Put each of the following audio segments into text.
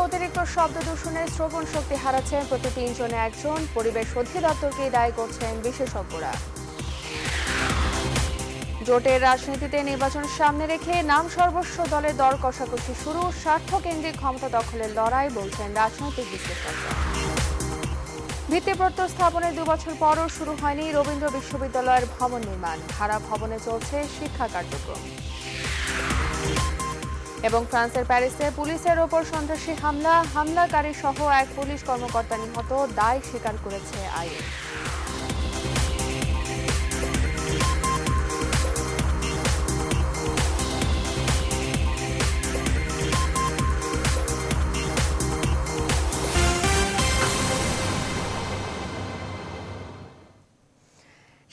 অতিরিক্ত শব্দ দূষণে শ্রবণ শক্তি হারাচ্ছেন প্রতি 3 জনে একজন। পরিবেশ অধিদপ্তরকে দায়ী করছেন বিশেষজ্ঞরা। জোটের রাজনীতিতে নির্বাচন সামনে রেখে নাম সর্বস্ব দলের দর কষাকষি শুরু। স্বার্থকেন্দ্রিক ক্ষমতা দখলের লড়াই, বলছেন রাজনৈতিক বিশ্লেষকরা। ভিত্তিপ্রস্তর স্থাপনের 2 বছর পরও শুরু হয়নি রবীন্দ্র বিশ্ববিদ্যালয়ের ভবন নির্মাণ। ভাড়া ভবনে চলছে শিক্ষা কার্যক্রম। এবং ফ্রান্সের প্যারিসে পুলিশের ওপর সন্ত্রাসী হামলাকারী সহ এক পুলিশ কর্মকর্তা নিহত, দায় স্বীকার করেছে আইএস।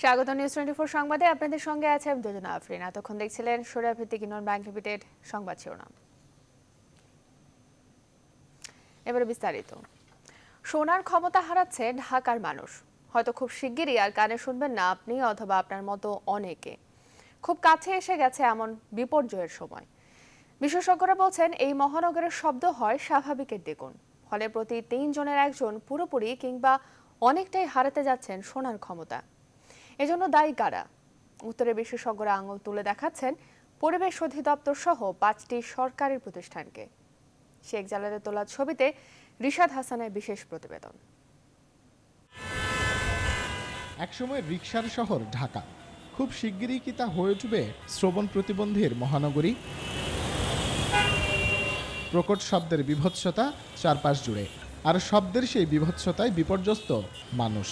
স্বাগত নিউজ 24 সংবাদে। আপনাদের সঙ্গে আছে আমি দুজনা আফরিন। এতক্ষণ দেখছিলেন সরিয়া ভিত্তিক ইউনিয়ন ব্যাংক লিমিটেড সংবাদ শিরোনাম। এবারে বিস্তারিত। শোনার ক্ষমতা হারাচ্ছে ঢাকার মানুষ। হয়তো খুব শিগগিরই আর কানে শুনবেন না আপনি অথবা আপনার মতো অনেকে। খুব কাছে এসে গেছে এমন বিপর্যয়ের সময়। বিশেষজ্ঞরা বলছেন এই মহানগরের শব্দ হয় স্বাভাবিকের দ্বিগুণ। ফলে প্রতি 3 জনের একজন পুরোপুরি কিংবা অনেকটাই হারাতে যাচ্ছেন শোনার ক্ষমতা। এজন্য দায়ী কারা? উত্তরে বিশেষজ্ঞরা আঙুল তুলে দেখাচ্ছেন পরিবেশ অধিদপ্তর সহ 5টি সরকারি প্রতিষ্ঠানকে। শেখ জালালের তোলা ছবিতে রিশাদ হাসানের বিশেষ প্রতিবেদন। একসময় রিকশার শহর ঢাকা, খুব শিগগিরই কি তা হয়ে উঠবে শ্রবণ প্রতিবন্ধীর মহানগরী? প্রকট শব্দের বিভৎসতা চারপাশ জুড়ে, আর শব্দের সেই বিভৎসতায় বিপর্যস্ত মানুষ।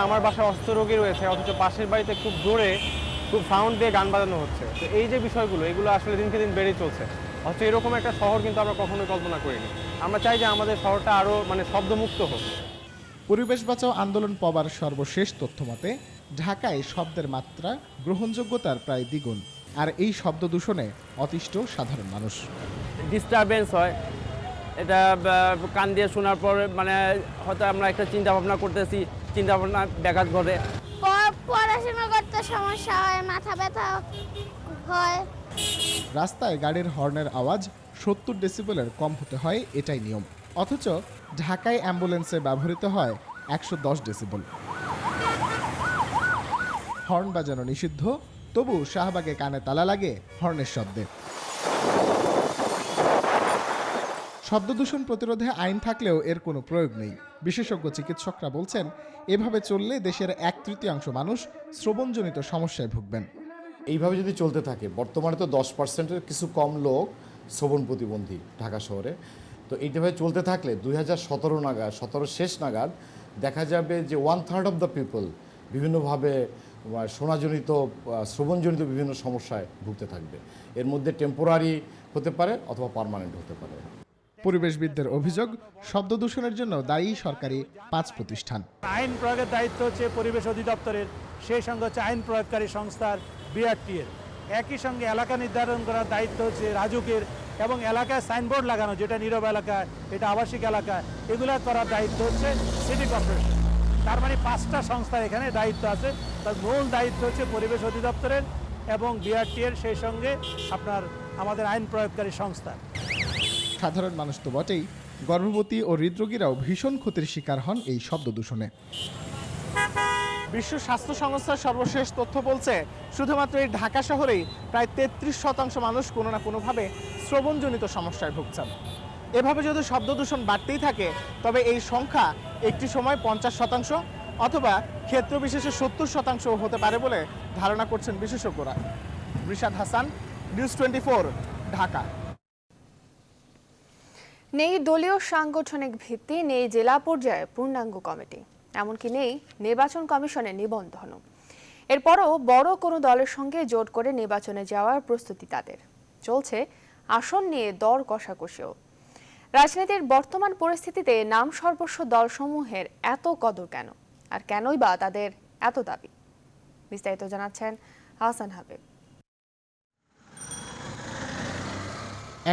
আমার বাসায় অস্ত্র রোগী রয়েছে, অথচ পাশের বাড়িতে খুব জোরে খুব সাউন্ড দিয়ে গান বাজানো হচ্ছে। তো এই যে বিষয়গুলো, এগুলো আসলে দিনকে দিন বেড়েই চলছে। অথচ এরকম একটা শহর কিন্তু আমরা কখনোই কল্পনা করিনি। আমরা চাই যে আমাদের শহরটা আরও শব্দমুক্ত হোক। পরিবেশ বাঁচাও আন্দোলন পাওয়ার সর্বশেষ তথ্য মতে ঢাকায় শব্দের মাত্রা গ্রহণযোগ্যতার প্রায় দ্বিগুণ, আর এই শব্দ দূষণে অতিষ্ঠ সাধারণ মানুষ। ডিস্টারবেন্স হয়, এটা কান দিয়ে শোনার পর হয়তো আমরা একটা চিন্তা ভাবনা করতেছি, চিন্তা ভাবনা ব্যাঘাত ঘটে। পড়াশোনা করতে সমস্যা হয়, মাথা ব্যথা হয়। রাস্তায় গাড়ির হর্নের আওয়াজ 70 ডেসিবেলের কম হতে হয়, এটাই নিয়ম। অথচ ঢাকায় অ্যাম্বুলেন্সে ব্যবহৃত হয় 110 ডেসিবেল। হর্ন বাজানো নিষিদ্ধ, তবু শাহবাগে কানে তালা লাগে হর্নের শব্দে। শব্দ দূষণ প্রতিরোধে আইন থাকলেও এর কোনো প্রয়োগ নেই। বিশেষজ্ঞ চিকিৎসকরা বলছেন এভাবে চললে দেশের 1/3 মানুষ শ্রবণজনিত সমস্যায় ভুগবেন। এইভাবে যদি চলতে থাকে, বর্তমানে তো 10%-এর কিছু কম লোক শ্রবণ প্রতিবন্ধী ঢাকা শহরে। তো এইভাবে চলতে থাকলে 2017 শেষ নাগাদ দেখা যাবে যে 1/3 অফ দ্য পিপল বিভিন্নভাবে শোনাজনিত শ্রবণজনিত বিভিন্ন সমস্যায় ভুগতে থাকবে। এর মধ্যে টেম্পোরারি হতে পারে অথবা পার্মানেন্ট হতে পারে। পরিবেশবিদদের অভিযোগ, শব্দ দূষণের জন্য দায়ী সরকারি 5 প্রতিষ্ঠান। আইন প্রয়োগের দায়িত্ব হচ্ছে পরিবেশ অধিদপ্তরের, সেই সঙ্গে হচ্ছে আইন প্রয়োগকারী সংস্থার বিআরটি এর। একই সঙ্গে এলাকা নির্ধারণ করার দায়িত্ব হচ্ছে রাজুকের, এবং এলাকায় সাইনবোর্ড লাগানো, যেটা নীরব এলাকা, এটা আবাসিক এলাকা, এগুলা করার দায়িত্ব হচ্ছে সিটি কর্পোরেশন। তার 5টা সংস্থা এখানে দায়িত্ব আছে। তার মূল দায়িত্ব হচ্ছে পরিবেশ অধিদপ্তরের এবং বিআরটি এর, সেই সঙ্গে আমাদের আইন প্রয়োগকারী সংস্থা। সাধারণ মানুষ তো বটেই, গর্ভবতী ও হৃদরোগীরাও ভীষণ ক্ষতির শিকার হন এই শব্দ দূষণে। বিশ্ব স্বাস্থ্য সংস্থার সর্বশেষ তথ্য বলছে শুধুমাত্র এই ঢাকা শহরেই প্রায় 33% মানুষ কোনো না কোনোভাবে শ্রবণজনিত সমস্যায় ভুগছেন। এভাবে যদি শব্দ দূষণ বাড়তেই থাকে তবে এই সংখ্যা একটি সময় 50% অথবা ক্ষেত্র বিশেষে 70% হতে পারে বলে ধারণা করছেন বিশেষজ্ঞরা। রিশাদ হাসান, নিউজ 24, ঢাকা। নেই দলীয় সাংগঠনিক ভিত্তি, নেই জেলা পর্যায়ে পূর্ণাঙ্গ কমিটি, এমনকি নেই নির্বাচন কমিশনের নিবন্ধনও। এরপরও বড় কোনো দলের সঙ্গে জোট করে নির্বাচনে যাওয়ার প্রস্তুতি তাদের। চলছে আসন নিয়ে দর কষাকষিও। রাজনীতির বর্তমান পরিস্থিতিতে নাম সর্বস্ব দলসমূহের এত কদর কেন, আর কেনই বা তাদের এত দাবি? বিস্তারিত জানাচ্ছেন হাসান হাবিব।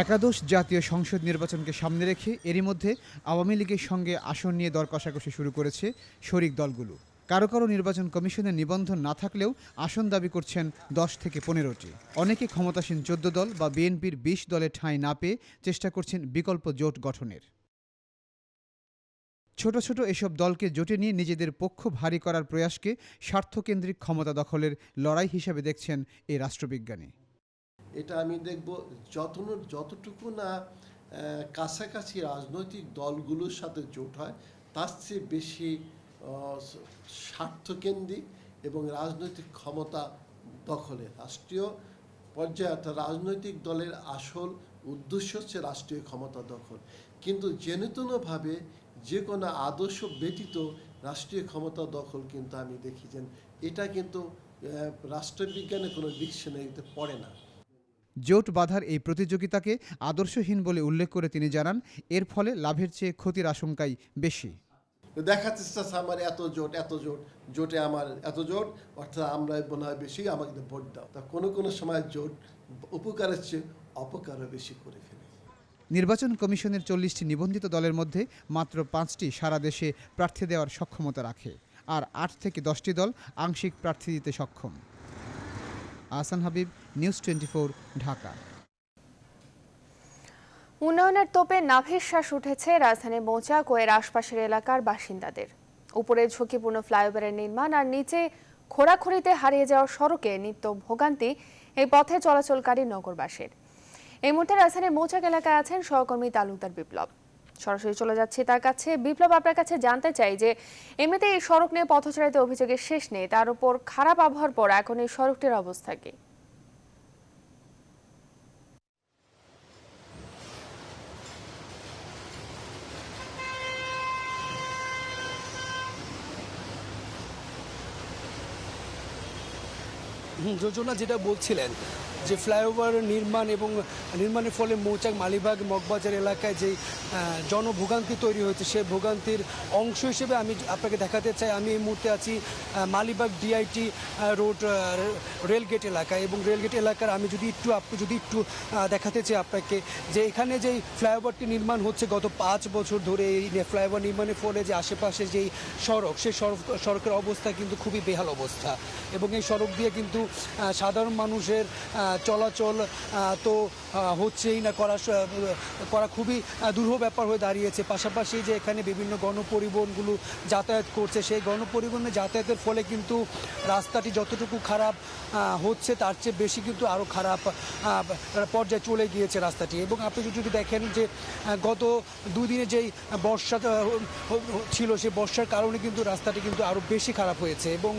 একাদশ জাতীয় সংসদ নির্বাচনকে সামনে রেখে এরই মধ্যে আওয়ামী লীগের সঙ্গে আসন নিয়ে দর কষাকষি শুরু করেছে শরিক দলগুলো। কারো কারো নির্বাচন কমিশনের নিবন্ধন না থাকলেও আসন দাবি করছেন 10 থেকে 15টি। অনেকে ক্ষমতাসীন 14 দল বা বিএনপির 20 দলে ঠাঁই না পেয়ে চেষ্টা করছেন বিকল্প জোট গঠনের। ছোট ছোট এসব দলকে জোটে নিয়ে নিজেদের পক্ষ ভারী করার প্রয়াসকে স্বার্থকেন্দ্রিক ক্ষমতা দখলের লড়াই হিসেবে দেখছেন এই রাষ্ট্রবিজ্ঞানী। এটা আমি দেখব যতটুকু না কাছাকাছি রাজনৈতিক দলগুলোর সাথে জোট হয় তার চেয়ে বেশি স্বার্থকেন্দ্রিক এবং রাজনৈতিক ক্ষমতা দখলে রাষ্ট্রীয় পর্যায়ে অর্থাৎ রাজনৈতিক দলের আসল উদ্দেশ্য হচ্ছে রাষ্ট্রীয় ক্ষমতা দখল, কিন্তু যেনতেনভাবে যে কোনো আদর্শ ব্যতীত রাষ্ট্রীয় ক্ষমতা দখল কিন্তু আমি দেখি যে এটা কিন্তু রাষ্ট্রবিজ্ঞানে কোনো ডিকশনারিতে পড়ে না। জোট বাঁধার এই প্রতিযোগিতাকে আদর্শহীন বলে উল্লেখ করে তিনি জানান, এর ফলে লাভের চেয়ে ক্ষতির আশঙ্কাই বেশি। দেখাতে চাচ্ছে আমার এত জোটে আমার এত জোট, অর্থাৎ আমরা মনে হয় বেশি, আমাকে ভোট দাও। তা কোনো সময় জোট উপকারের চেয়ে অপকারও বেশি করে ফেলে। নির্বাচন কমিশনের 40টি নিবন্ধিত দলের মধ্যে মাত্র 5টি সারা দেশে প্রার্থী দেওয়ার সক্ষমতা রাখে, আর 8 থেকে 10টি দল আংশিক প্রার্থী দিতে সক্ষম। আহসান হাবিব, নিউজ 24, ঢাকা। উন্নয়নের তোপে নাভির শ্বাস উঠেছে রাজধানীর মৌচাক ও এর আশপাশের এলাকার বাসিন্দাদের। উপরে ঝুঁকিপূর্ণ ফ্লাইওভারের নির্মাণ আর নিচে খোঁড়াখুঁড়িতে হারিয়ে যাওয়ার সড়কে নিত্য ভোগান্তি এই পথে চলাচলকারী নগরবাসীর। এই মুহূর্তে রাজধানীর মৌচাক এলাকায় আছেন সহকর্মী তালুকদার বিপ্লব। সরাসরি চলে যাচ্ছি তার কাছে। বিপ্লব, আপনার কাছে জানতে চাই যে এমনিতে এই সড়ক নিয়ে পথচারীদের অভিযোগের শেষ নেই, তার উপর খারাপ আবহাওয়ার পর এখন এই সড়কটির অবস্থা কি? যোজনা যেটা বলছিলেন যে ফ্লাইওভার নির্মাণ এবং নির্মাণের ফলে মৌচাক, মালিবাগ, মগবাজার এলাকায় যে জনভোগান্তি তৈরি হয়েছে সেই ভোগান্তির অংশ হিসেবে আমি আপনাকে দেখাতে চাই। আমি এই মুহূর্তে আছি মালিবাগ ডিআইটি রোড রেলগেট এলাকায়, এবং রেলগেট এলাকার আমি যদি একটু দেখাতে চাই আপনাকে যে এখানে যেই ফ্লাইওভারটি নির্মাণ হচ্ছে গত 5 বছর ধরে, এই ফ্লাইওভার নির্মাণের ফলে যে আশেপাশে যেই সড়ক, সেই সড়কের অবস্থা কিন্তু খুবই বেহাল অবস্থা, এবং এই সড়ক দিয়ে কিন্তু সাধারণ মানুষের চলাচল তো হচ্ছেই না, করা খুবই দুরূহ ব্যাপার হয়ে দাঁড়িয়েছে। পাশাপাশি যে এখানে বিভিন্ন গণপরিবহনগুলো যাতায়াত করছে, সেই গণপরিবহনে যাতায়াতের ফলে কিন্তু রাস্তাটি যতটুকু খারাপ হচ্ছে তার চেয়ে বেশি কিন্তু আরও খারাপ পর্যায়ে চলে গিয়েছে রাস্তাটি। এবং আপনি যদি দেখেন যে গত 2 দিনে যেই বর্ষা ছিল, সেই বর্ষার কারণে কিন্তু রাস্তাটি কিন্তু আরও বেশি খারাপ হয়েছে। এবং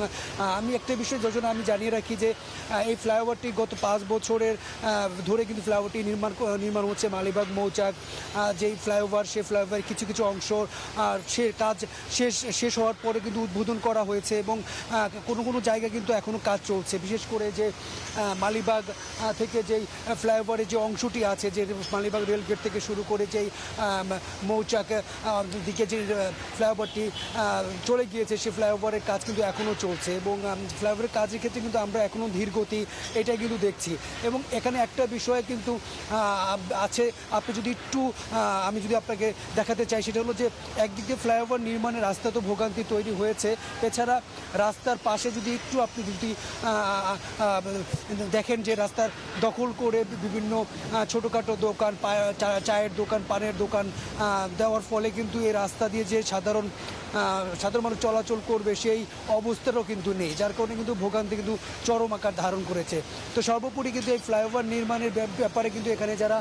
আমি একটা বিষয় যোজনা আমি জানিয়ে রাখি যে এই ফ্লাইওভারটি গত 5 বছরের ধরে কিন্তু ফ্লাইওভারটি নির্মাণ হচ্ছে। মালিবাগ মৌচাক যেই ফ্লাইওভার, সেই ফ্লাইওভারের কিছু অংশ সে কাজ শেষ হওয়ার পরে কিন্তু উদ্বোধন করা হয়েছে, এবং কোনো জায়গায় কিন্তু এখনও কাজ চলছে। বিশেষ করে যে মালিবাগ থেকে যেই ফ্লাইওভারের যে অংশটি আছে, যে মালিবাগ রেলগেট থেকে শুরু করে যেই মৌচাক দিকে যে ফ্লাইওভারটি চলে গিয়েছে, সেই ফ্লাইওভারের কাজ কিন্তু এখনও চলছে, এবং ফ্লাইওভারের কাজের ক্ষেত্রে কিন্তু আমরা এখনও ধীরগতি এটাই কিন্তু দেখছি। এবং এখানে একটা বিষয় কিন্তু আছে, আপনি যদি আমি যদি আপনাকে দেখাতে চাই, সেটা হলো যে একদিকে ফ্লাইওভার নির্মাণের রাস্তা তো ভোগান্তি তৈরি হয়েছে, এছাড়া রাস্তার পাশে আপনি যদি দেখেন যে রাস্তার দখল করে বিভিন্ন ছোটোখাটো দোকান, চায়ের দোকান, পানের দোকান দেওয়ার ফলে কিন্তু এই রাস্তা দিয়ে যে সাধারণ মানুষ চলাচল করবে সেই অবস্থাটাও কিন্তু নেই, যার কারণে কিন্তু ভোগান্তি কিন্তু চরম আকার ধারণ করেছে। তো সর্বোপরি কিন্তু এই ফ্লাইওভার নির্মাণের ব্যাপারে কিন্তু এখানে যারা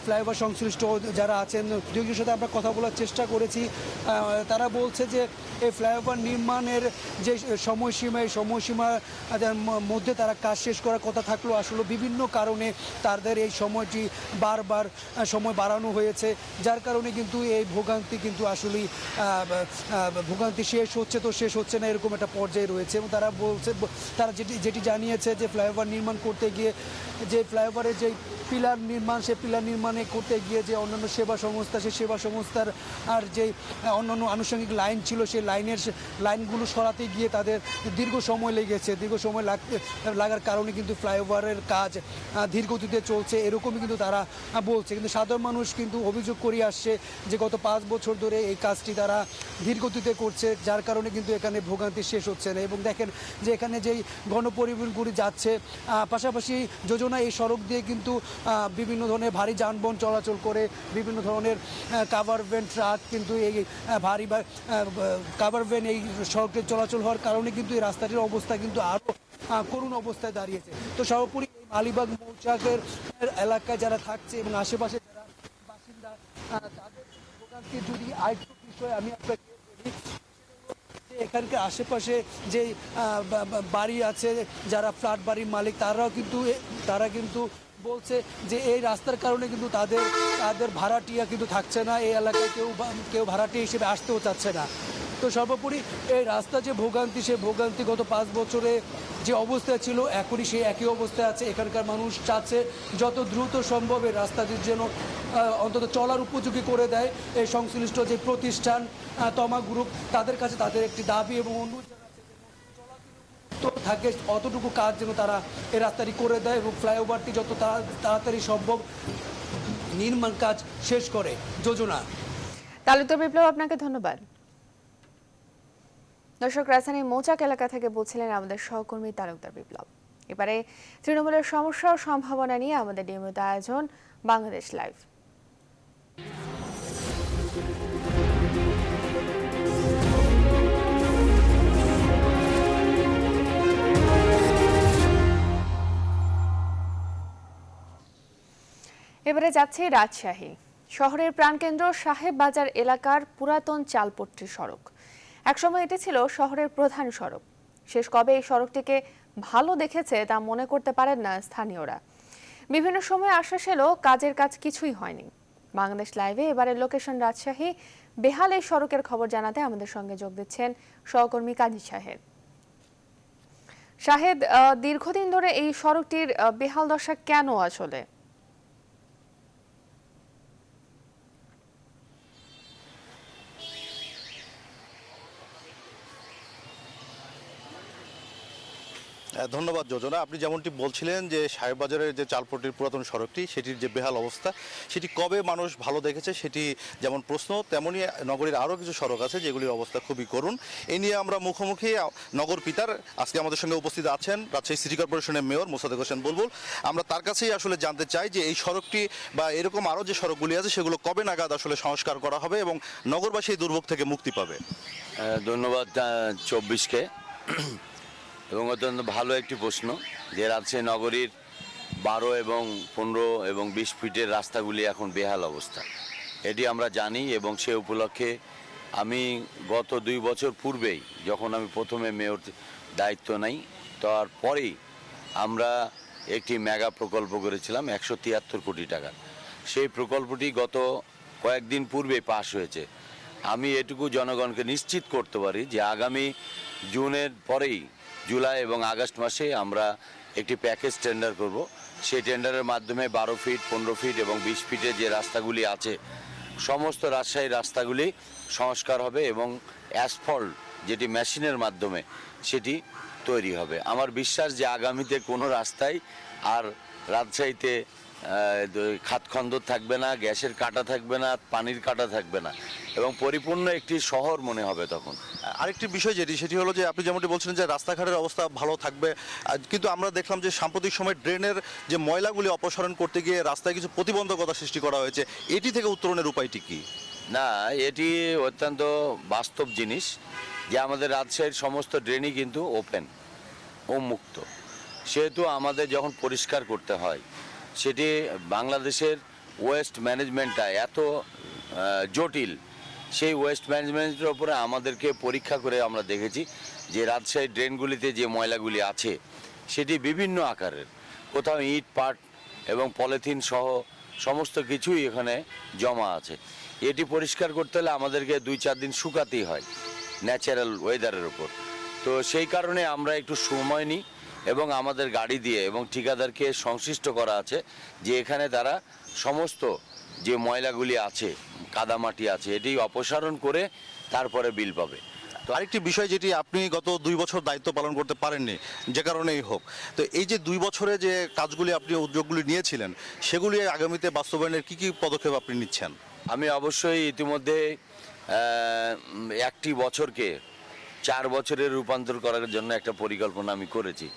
ফ্লাইওভার সংশ্লিষ্ট যারা আছেন, দুজনের সাথে আমরা কথা বলার চেষ্টা করেছি। তারা বলছে যে এই ফ্লাইওভার নির্মাণের যে সময়সীমা, এই সময়সীমার মধ্যে তারা কাজ শেষ করার কথা থাকলেও আসলে বিভিন্ন কারণে তাদের এই সময়টি বারবার সময় বাড়ানো হয়েছে, যার কারণে কিন্তু এই ভোগান্তি কিন্তু আসলেই ভোগান্তি শেষ হচ্ছে না, এরকম একটা পর্যায়ে রয়েছে। এবং তারা যেটি জানিয়েছে যে ফ্লাইওভার নির্মাণ করতে গিয়ে যে ফ্লাইওভারের যে পিলার নির্মাণ, সেই পিলার নির্মাণে করতে গিয়ে যে অন্যান্য সেবা সংস্থা, সেই সেবা সংস্থার আর যে অন্যান্য আনুষঙ্গিক লাইন ছিল, সেই লাইনগুলো সরাতে গিয়ে তাদের দীর্ঘ সময় লেগেছে। দীর্ঘ সময় লাগার কারণে কিন্তু ফ্লাইওভারের কাজ ধীর গতিতে চলছে, এরকমই কিন্তু তারা বলছে। কিন্তু সাধারণ মানুষ কিন্তু অভিযোগ করে আসছে যে গত 5 বছর ধরে এই কাজটি তারা ধীর গতিতে করছে, যার কারণে কিন্তু এখানে ভোগান্তি শেষ হচ্ছে না। এবং দেখেন যে এখানে যেই গণপরিবহনগুলি যাচ্ছে, পাশাপাশি যোজনা এই সড়ক দিয়ে কিন্তু বিভিন্ন ধরনের ভারী যানবাহন চলাচল করে, বিভিন্ন ধরনের কাভার ভ্যান, ট্রাক কিন্তু এই ভারী কাভার ভ্যান এই সড়কে চলাচল হওয়ার কারণে কিন্তু এই রাস্তাটির অবস্থা কিন্তু আরও করুণ অবস্থায় দাঁড়িয়েছে। তো সর্বোপরি মালিবাগ মৌচাকের এলাকায় যারা থাকছে এবং আশেপাশে যারা বাসিন্দা, তাদের ভোগান্তি যদি আরেকটু বিষয় আমি আপনাকে বলি, এখানকার আশেপাশে যে বাড়ি আছে, যারা ফ্ল্যাট বাড়ির মালিক, তারা কিন্তু বলছে যে এই রাস্তার কারণে কিন্তু তাদের ভাড়াটিয়া কিন্তু থাকছে না, এই এলাকায় কেউ ভাড়াটিয়া হিসেবে আসতেও চাচ্ছে না। তো সর্বোপরি এই রাস্তা যে ভোগান্তি, সে ভোগান্তি গত 5 বছরে যে অবস্থায় ছিল এখনই সেই একই অবস্থায় আছে। এখানকার মানুষ চাচ্ছে যত দ্রুত সম্ভব এই রাস্তাটির যেন অন্তত চলার উপযোগী করে দেয় এই সংশ্লিষ্ট যে প্রতিষ্ঠান তমা গ্রুপ, তাদের কাছে তাদের একটি দাবি এবং অনুরোধ তো থাকে, অতটুকু কাজ যেন তারা এই রাস্তাটি করে দেয় এবং ফ্লাইওভারটি যত তাড়াতাড়ি সম্ভব নির্মাণ কাজ শেষ করে যোজনা। তালুকদার বিপ্লব, আপনাকে ধন্যবাদ। দর্শক, রাজধানীর মৌচাক এলাকা থেকে বলছিলেন আমাদের সহকর্মী তালুকদার বিপ্লব। এবারে তৃণমূলের সমস্যা ও সম্ভাবনা নিয়ে আমাদের নিয়মিত আয়োজন বাংলাদেশ লাইভ। এবারে যাচ্ছে রাজশাহী শহরের প্রাণকেন্দ্র সাহেব বাজার এলাকার পুরাতন চালপট্টি সড়ক। একসময় এটি ছিল শহরের প্রধান সড়ক। শেষ কবে এই সড়কটিকে ভালো দেখেছে তা মনে করতে পারেন না স্থানীয়রা। বিভিন্ন সময় আশ্বাস এলেও কাজের কাজ কিছুই হয়নি। বাংলাদেশ লাইভে এবারের লোকেশন রাজশাহী বেহাল এই সড়কের খবর জানাতে আমাদের সঙ্গে যোগ দিচ্ছেন সহকর্মী কাজী শাহেদ। শাহেদ, দীর্ঘদিন ধরে এই সড়কটির বেহাল দশা কেন আসলে? ধন্যবাদ যোজনা। আপনি যেমনটি বলছিলেন যে সাহেববাজারের যে চালপট্টির পুরাতন সড়কটি, সেটির যে বেহাল অবস্থা, সেটি কবে মানুষ ভালো দেখেছে সেটি যেমন প্রশ্ন, তেমনই নগরীর আরও কিছু সড়ক আছে যেগুলির অবস্থা খুবই করুণ। এই নিয়ে আমরা মুখোমুখি নগর পিতার, আজকে আমাদের সঙ্গে উপস্থিত আছেন রাজশাহী সিটি কর্পোরেশনের মেয়র মোসাদ্দেক হোসেন বুলবুল। আমরা তার কাছেই আসলে জানতে চাই যে এই সড়কটি বা এরকম আরও যে সড়কগুলি আছে সেগুলো কবে নাগাদ আসলে সংস্কার করা হবে এবং নগরবাসী এই দুর্ভোগ থেকে মুক্তি পাবে। ধন্যবাদ 24কে, এবং অত্যন্ত ভালো একটি প্রশ্ন যে রাজশাহী নগরীর 12 এবং 15 এবং 20 ফিটের রাস্তাগুলি এখন বেহাল অবস্থা, এটি আমরা জানি। এবং সে উপলক্ষে আমি গত 2 বছর পূর্বেই, যখন আমি প্রথমে মেয়র দায়িত্ব নেই, তারপরেই আমরা একটি মেগা প্রকল্প করেছিলাম 173 কোটি টাকার। সেই প্রকল্পটি গত কয়েকদিন পূর্বে পাশ হয়েছে। আমি এটুকু জনগণকে নিশ্চিত করতে পারি যে আগামী জুনের পরেই, জুলাই এবং আগস্ট মাসে আমরা একটি প্যাকেজ টেন্ডার করব। সেই টেন্ডারের মাধ্যমে 12 ফিট, 15 ফিট এবং 20 ফিটের যে রাস্তাগুলি আছে, সমস্ত রাজশাহীর রাস্তাগুলি সংস্কার হবে এবং অ্যাসফল্ট যেটি মেশিনের মাধ্যমে সেটি তৈরি হবে। আমার বিশ্বাস যে আগামীতে কোনো রাস্তায় আর রাজশাহীতে খাতখন্দর থাকবে না, গ্যাসের কাটা থাকবে না, পানির কাটা থাকবে না, এবং পরিপূর্ণ একটি শহর মনে হবে তখন। আরেকটি বিষয় সেটি হলো যে আপনি যেমনটি বলছিলেন যে রাস্তাঘাটের অবস্থা ভালো থাকবে, কিন্তু আমরা দেখলাম যে সাম্প্রতিক সময় ড্রেনের যে ময়লাগুলি অপসারণ করতে গিয়ে রাস্তায় কিছু প্রতিবন্ধকতা সৃষ্টি করা হয়েছে। এটি থেকে উত্তরণের উপায়টি কি? না, এটি অত্যন্ত বাস্তব জিনিস যে আমাদের রাজশাহীর সমস্ত ড্রেনই কিন্তু ওপেন ও মুক্ত। সেহেতু আমাদের যখন পরিষ্কার করতে হয়, সেটি বাংলাদেশের ওয়েস্ট ম্যানেজমেন্টটা এত জটিল, সেই ওয়েস্ট ম্যানেজমেন্টের ওপরে আমাদেরকে পরীক্ষা করে আমরা দেখেছি যে রাজশাহীর ড্রেনগুলিতে যে ময়লাগুলি আছে সেটি বিভিন্ন আকারের, কোথাও ইট পাট এবং পলিথিন সহ সমস্ত কিছুই এখানে জমা আছে। এটি পরিষ্কার করতে হলে আমাদেরকে 2-4 দিন শুকাতেই হয় ন্যাচারাল ওয়েদারের ওপর। তো সেই কারণে আমরা একটু সময় নিই এবং আমাদের গাড়ি দিয়ে এবং ঠিকাদারকে সংশ্লিষ্ট করা আছে যে এখানে তারা সমস্ত যে ময়লাগুলি আছে, কাদামাটি আছে, এটি অপসারণ করে তারপরে বিল পাবে। তো আরেকটি বিষয় যেটি আপনি গত 2 বছর দায়িত্ব পালন করতে পারেননি, যে কারণেই হোক, তো এই যে 2 বছরে যে কাজগুলি আপনি উদ্যোগগুলি নিয়েছিলেন, সেগুলি আগামীতে বাস্তবায়নের কি কি পদক্ষেপ আপনি নিচ্ছেন? আমি অবশ্যই ইতিমধ্যে একটি বছরকে 4 বছরের রূপান্তর করার জন্য একটা পরিকল্পনা আমি করেছি।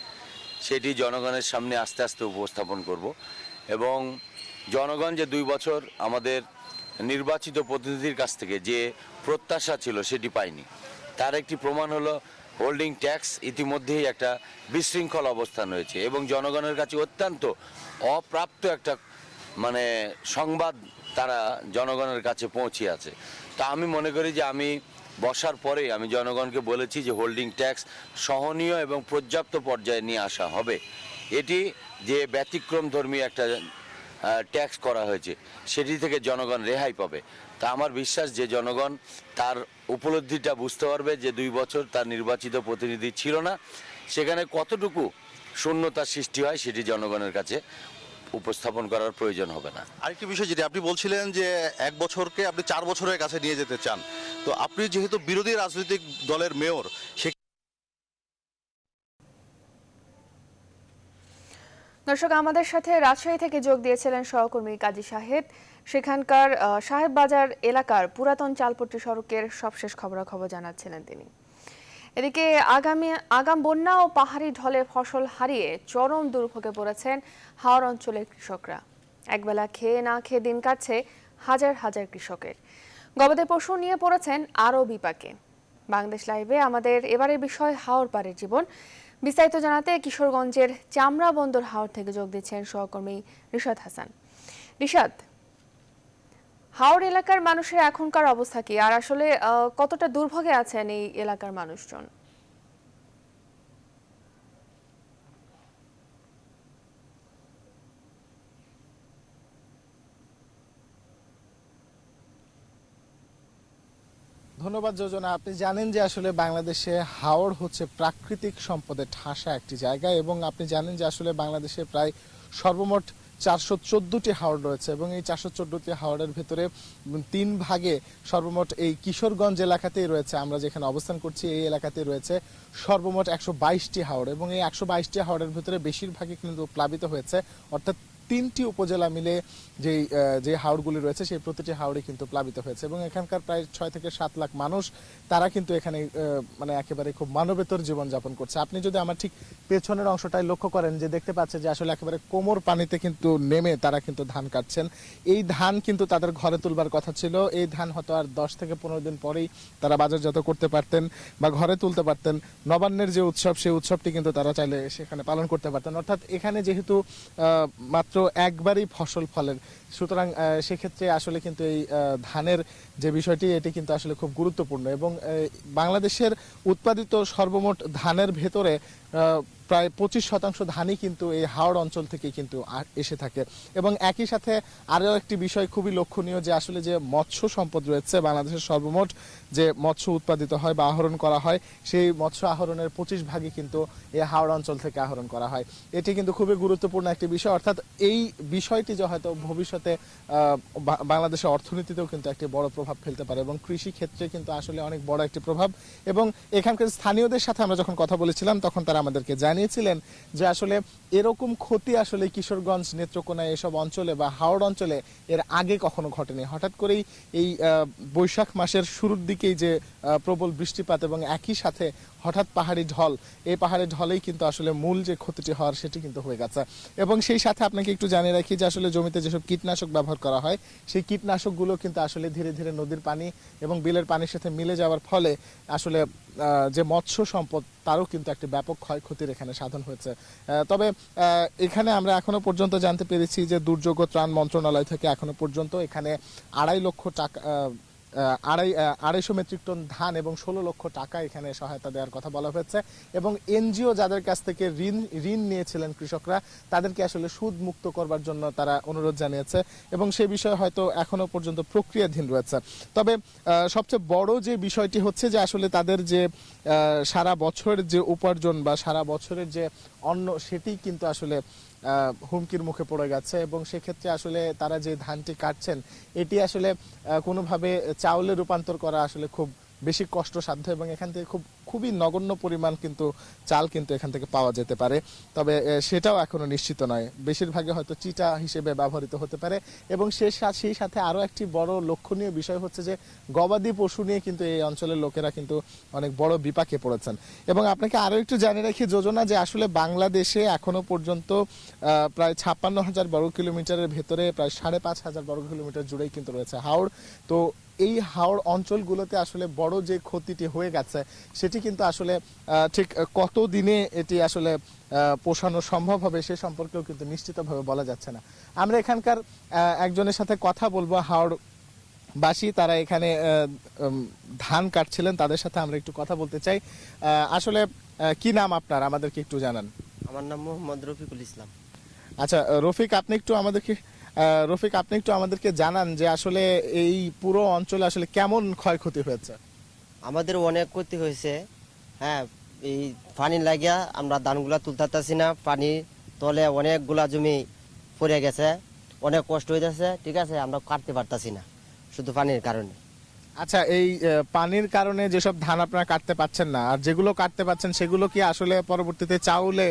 সেটি জনগণের সামনে আস্তে আস্তে উপস্থাপন করব এবং জনগণ যে 2 বছর আমাদের নির্বাচিত প্রতিনিধির কাছ থেকে যে প্রত্যাশা ছিল সেটি পায়নি, তার একটি প্রমাণ হলো হোল্ডিং ট্যাক্স ইতিমধ্যেই একটা বিশৃঙ্খল অবস্থান হয়েছে এবং জনগণের কাছে অত্যন্ত অপ্রাপ্ত একটা সংবাদ তারা জনগণের কাছে পৌঁছে আছে। তা আমি মনে করি যে আমি বসার পরে আমি জনগণকে বলেছি যে হোল্ডিং ট্যাক্স সহনীয় এবং পর্যাপ্ত পর্যায়ে নিয়ে আসা হবে। এটি যে ব্যতিক্রমধর্মী একটা ট্যাক্স করা হয়েছে সেটি থেকে জনগণ রেহাই পাবে। তা আমার বিশ্বাস যে জনগণ তার উপলব্ধিটা বুঝতে পারবে যে 2 বছর তার নির্বাচিত প্রতিনিধি ছিল না, সেখানে কতটুকু শূন্যতার সৃষ্টি হয় সেটি জনগণের কাছে উপস্থাপন করার প্রয়োজন হবে না। আরেকটি বিষয় যেটি আপনি বলছিলেন যে 1 বছরকে আপনি 4 বছরের কাছে নিয়ে যেতে চান, তো আপনি যেহেতু বিরোধী রাজনৈতিক দলের মেয়র, সে দর্শক, আমাদের সাথে রাজশাহী থেকে যোগ দিয়েছিলেন সহকর্মী কাজী শাহেদ। সেখানকার সাহেব বাজার এলাকার পুরাতন চালপট্টি সড়কের সবশেষ খবরাখবর জানাচ্ছিলেন তিনি। এদিকে আগাম বন্যা ও পাহাড়ি ঢলে ফসল হারিয়ে চরম দুর্ভোগে পড়েছেন হাওর অঞ্চলের কৃষকরা। একবেলা খেয়ে না খেয়ে দিন কাটছে হাজার হাজার কৃষকের। গবাদি পশু নিয়ে পড়েছেন আরও বিপাকে। বাংলাদেশ লাইভে আমাদের এবারের বিষয় হাওর পাড়ের জীবন। বিস্তারিত জানাতে কিশোরগঞ্জের চামড়া বন্দর হাওর থেকে যোগ দিচ্ছেন সহকর্মী রিশাদ হাসান। রিশাদ, হাওর এলাকার মানুষের এখনকার অবস্থা কি, আর আসলে কতটা দুর্ভোগে আছেন এই এলাকার মানুষজন? ধন্যবাদ যোজনা। আপনি জানেন যে আসলে বাংলাদেশে হাওর হচ্ছে প্রাকৃতিক সম্পদের ঠাসা একটি জায়গা এবং আপনি জানেন যে আসলে বাংলাদেশে প্রায় সর্বমোট 414টি হাওর রয়েছে এবং এই 414টি হাওরের ভেতরে 3 ভাগে সর্বমোট এই কিশোরগঞ্জ এলাকাতেই রয়েছে। আমরা যেখানে অবস্থান করছি এই এলাকাতেই রয়েছে সর্বমোট 122টি হাওর এবং এই 122টি হাওরের ভেতরে বেশিরভাগই কিন্তু প্লাবিত হয়েছে, অর্থাৎ 3টি উপজেলা মিলে যে হাওরগুলি রয়েছে সেই প্রতিটি হাওরে কিন্তু প্লাবিত হয়েছে এবং এখানকার প্রায় 6 থেকে 7 লাখ মানুষ তারা কিন্তু এখানে একেবারে খুব মানবেতর জীবনযাপন করছে। আপনি যদি আমার ঠিক পেছনের অংশটাই লক্ষ্য করেন যে দেখতে পাচ্ছেন যে আসলে একেবারে কোমর পানিতে কিন্তু নেমে তারা কিন্তু ধান কাটছেন। এই ধান কিন্তু তাদের ঘরে তুলবার কথা ছিল, এই ধান হয়তো আর 10 থেকে 15 দিন পরেই তারা বাজারজাত করতে পারতেন বা ঘরে তুলতে পারতেন। নবান্নের যে উৎসব সেই উৎসবটি কিন্তু তারা চাইলে সেখানে পালন করতে পারতেন। অর্থাৎ এখানে যেহেতু মাত্র একবারই ফসল ফলের, সুতরাং সেক্ষেত্রে আসলে কিন্তু এই ধানের যে বিষয়টি এটি কিন্তু আসলে খুব গুরুত্বপূর্ণ এবং বাংলাদেশের উৎপাদিত সর্বমোট ধানের ভেতরে প্রায় 25% ধানই কিন্তু এই হাওড় অঞ্চল থেকে কিন্তু এসে থাকে এবং একই সাথে আরও একটি বিষয় খুবই লক্ষণীয় যে আসলে যে মৎস্য সম্পদ রয়েছে বাংলাদেশের সর্বমোট যে মৎস্য উৎপাদিত হয় বা আহরণ করা হয় সেই মৎস্য আহরণের 25 ভাগই কিন্তু এই হাওড় অঞ্চল থেকে আহরণ করা হয়। এটি কিন্তু খুবই গুরুত্বপূর্ণ একটি বিষয়, অর্থাৎ এই বিষয়টি যে হয়তো ভবিষ্যতে বাংলাদেশের অর্থনীতিতেও কিন্তু একটি বড় প্রভাব ফেলতে পারে এবং কৃষি ক্ষেত্রে কিন্তু আসলে অনেক বড় একটি প্রভাব। এবং এখানকার স্থানীয়দের সাথে আমরা যখন কথা বলেছিলাম তখন তারা আমাদেরকে জানিয়েছিলেন যে আসলে এরকম ক্ষতি আসলে কিশোরগঞ্জ, নেত্রকোনা এসব অঞ্চলে বা হাওড় অঞ্চলে এর আগে কখনো ঘটেনি। হঠাৎ করেই এই বৈশাখ মাসের শুরুর দিকেই যে প্রবল বৃষ্টিপাত এবং একই সাথে হঠাৎ পাহাড়ি ঢল, এই পাহাড়ি ঢলেই কিন্তু আসলে মূল যে ক্ষতিটি হওয়ার সেটি কিন্তু হয়ে গেছে। এবং সেই সাথে আপনাকে একটু জানিয়ে রাখি যে আসলে জমিতে যেসব কীটনাশক ব্যবহার করা হয় সেই কীটনাশকগুলো কিন্তু আসলে ধীরে ধীরে নদীর পানি এবং বিলের পানির সাথে মিলে যাওয়ার ফলে আসলে যে মৎস্য সম্পদ তারও কিন্তু একটি ব্যাপক ক্ষয়ক্ষতির এখানে সাধন হয়েছে। তবে এখানে আমরা এখনো পর্যন্ত জানতে পেরেছি যে দুর্যোগ ও ত্রাণ মন্ত্রণালয় থেকে এখনো পর্যন্ত এখানে 2.5 লক্ষ টাকা 250 মেট্রিক টন ধান এবং 16 লক্ষ টাকা এখানে সহায়তা দেওয়ার কথা বলা হয়েছে এবং এনজিও যাদের কাছ থেকে ঋণ নিয়েছিলেন কৃষকরা তাদেরকে আসলে সুদ মুক্ত করবার জন্য তারা অনুরোধ জানিয়েছে এবং সে বিষয়ে হয়তো এখনো পর্যন্ত প্রক্রিয়াধীন রয়েছে। তবে সবচেয়ে বড় যে বিষয়টি হচ্ছে যে আসলে তাদের যে সারা বছরের যে উপার্জন বা সারা বছরের যে অন্ন সেটি কিন্তু আসলে হুমকির মুখে পড়ে গেছে এবং সেক্ষেত্রে আসলে তারা যে ধানটি কাটছেন এটি আসলে কোনোভাবে চাউলে রূপান্তর করা আসলে খুব বেশি কষ্টসাধ্য এবং এখান থেকে খুবই নগণ্য পরিমাণ কিন্তু চাল কিন্তু এখান থেকে পাওয়া যেতে পারে, তবে সেটাও এখনো নিশ্চিত নয়। বেশিরভাগই হয়তো চিটা হিসেবে ব্যবহৃত হতে পারে এবং সেই সাথে আরও একটি বড় লক্ষণীয় বিষয় হচ্ছে যে গবাদি পশু নিয়ে কিন্তু এই অঞ্চলের লোকেরা কিন্তু অনেক বড় বিপাকে পড়েছেন। এবং আপনাকে আরও একটু জানিয়ে রাখি যোজনা, যে আসলে বাংলাদেশে এখনো পর্যন্ত প্রায় 56,000 বর্গ কিলোমিটারের ভেতরে প্রায় 5,500 বর্গ কিলোমিটার জুড়েই কিন্তু রয়েছে হাওড়। তো এই হাওড় অঞ্চলগুলোতে আসলে বড় যে ক্ষতিটি হয়ে গেছে সেটি কিন্তু আসলে ঠিক কত দিনে এটি আসলে পোষানো সম্ভব হবে সে সম্পর্কেও কিন্তু নিশ্চিতভাবে বলা যাচ্ছে না। আমরা এখানকার একজনের সাথে কথা বলবো, হাওড় বাসী, তারা এখানে ধান কাটছিলেন, তাদের সাথে আমরা একটু কথা বলতে চাই। আসলে কি নাম আপনার, আমাদেরকে একটু জানান। আমার নাম মোহাম্মদ রফিকুল ইসলাম। আচ্ছা রফিক, আপনি একটু আমাদেরকে জানান যে আসলে এই পুরো অঞ্চলে আসলে কেমন ক্ষয়ক্ষতি হয়েছে। আমাদের অনেক ক্ষতি হয়েছে, হ্যাঁ। এই পানি লাগিয়া আমরা ধানগুলা তুলতে না, পানি তলে অনেকগুলা জমি পড়ে গেছে, অনেক কষ্ট হইতেছে, ঠিক আছে। আমরা কাটতে পারতাছি না শুধু পানির কারণে। আচ্ছা, এই পানির কারণে যেসব ধান আপনারা কাটতে পাচ্ছেন না, আর যেগুলো কাটতে পাচ্ছেন সেগুলো কি আসলে পরবর্তীতে চাউলে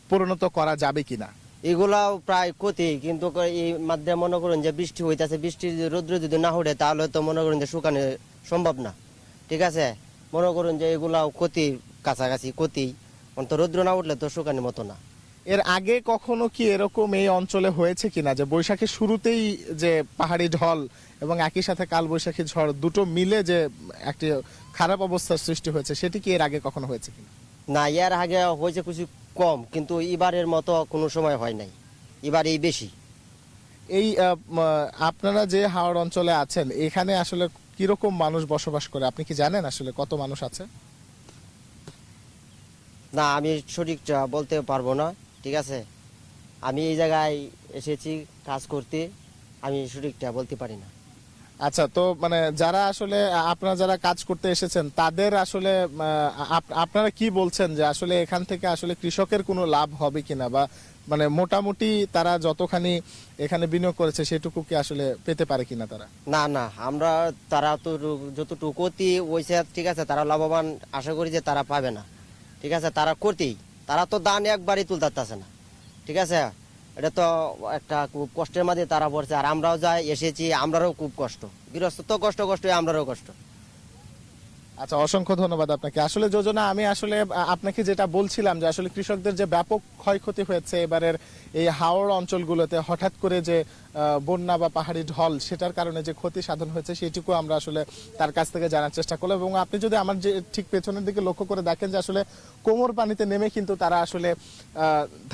পরিণত করা যাবে কিনা? এগুলাও প্রায় ক্ষতি, কিন্তু এই মাধ্যমে মনে করুন যে বৃষ্টি হইতেছে, বৃষ্টির রৌদ্র যদি না উঠে তাহলে তো মনে করুন যে শুকানো সম্ভব না, ঠিক আছে। মনে করুন যে এগুলাও ক্ষতি, কাছাকাছি ক্ষতি, অন্ত রৌদ্র না উঠলে তো শুকানোর মতো না। এর আগে কখনো কি এরকম এই অঞ্চলে হয়েছে কিনা যে বৈশাখের শুরুতেই যে পাহাড়ি ঢল এবং একই সাথে কালবৈশাখী ঝড় দুটো মিলে যে একটি খারাপ অবস্থার সৃষ্টি হয়েছে, সেটি কি এর আগে কখনো হয়েছে কিনা? না, এর আগে হয়েছে কিছু কম, কিন্তু এবারের মতো কোনো সময় হয় নাই, এবার এই বেশি। এই আপনারা যে হাওড় অঞ্চলে আছেন এখানে আসলে কিরকম মানুষ বসবাস করে আপনি কি জানেন, আসলে কত মানুষ আছে? না, আমি সঠিকটা বলতে পারবো না, ঠিক আছে। আমি এই জায়গায় এসেছি কাজ করতে, আমি সঠিকটা বলতে পারি না। আচ্ছা, তো মানে যারা আসলে আপনারা যারা কাজ করতে এসেছেন তাদের আসলে আপনারা কি বলছেন যে আসলে এখান থেকে আসলে কৃষকের কোনো লাভ হবে কিনা, বা মানে মোটামুটি তারা যতখানি এখানে বিনিয়োগ করেছে সেটুকু কি আসলে পেতে পারে কিনা তারা? না না, আমরা তারা তো যতটুকু ক্ষতি হয়েছে, ঠিক আছে, তারা লাভবান আশা করি যে তারা পাবে না, ঠিক আছে। তারা ক্ষতি, তারা তো দান একবারই তুলতে না, ঠিক আছে। এটা তো একটা খুব কষ্টের মাঝে তারা পড়ছে, আর আমরাও যাই এসেছি, আমরারও খুব কষ্ট, গৃহস্থ তো কষ্ট, আমরারও কষ্ট। আচ্ছা, অসংখ্য ধন্যবাদ আপনাকে। আসলে যোজনা, আমি আসলে আপনাকে যেটা বলছিলাম যে আসলে কৃষকদের যে ব্যাপক ক্ষয়ক্ষতি হয়েছে এবারের এই হাওড় অঞ্চলগুলোতে হঠাৎ করে যে বন্যা বা পাহাড়ি ঢল, সেটার কারণে যে ক্ষতি সাধন হয়েছে সেটুকু আমরা আসলে তার কাছ থেকে জানার চেষ্টা করলাম। এবং আপনি যদি আমার যে ঠিক পেছনের দিকে লক্ষ্য করে দেখেন যে আসলে কোমর পানিতে নেমে কিন্তু তারা আসলে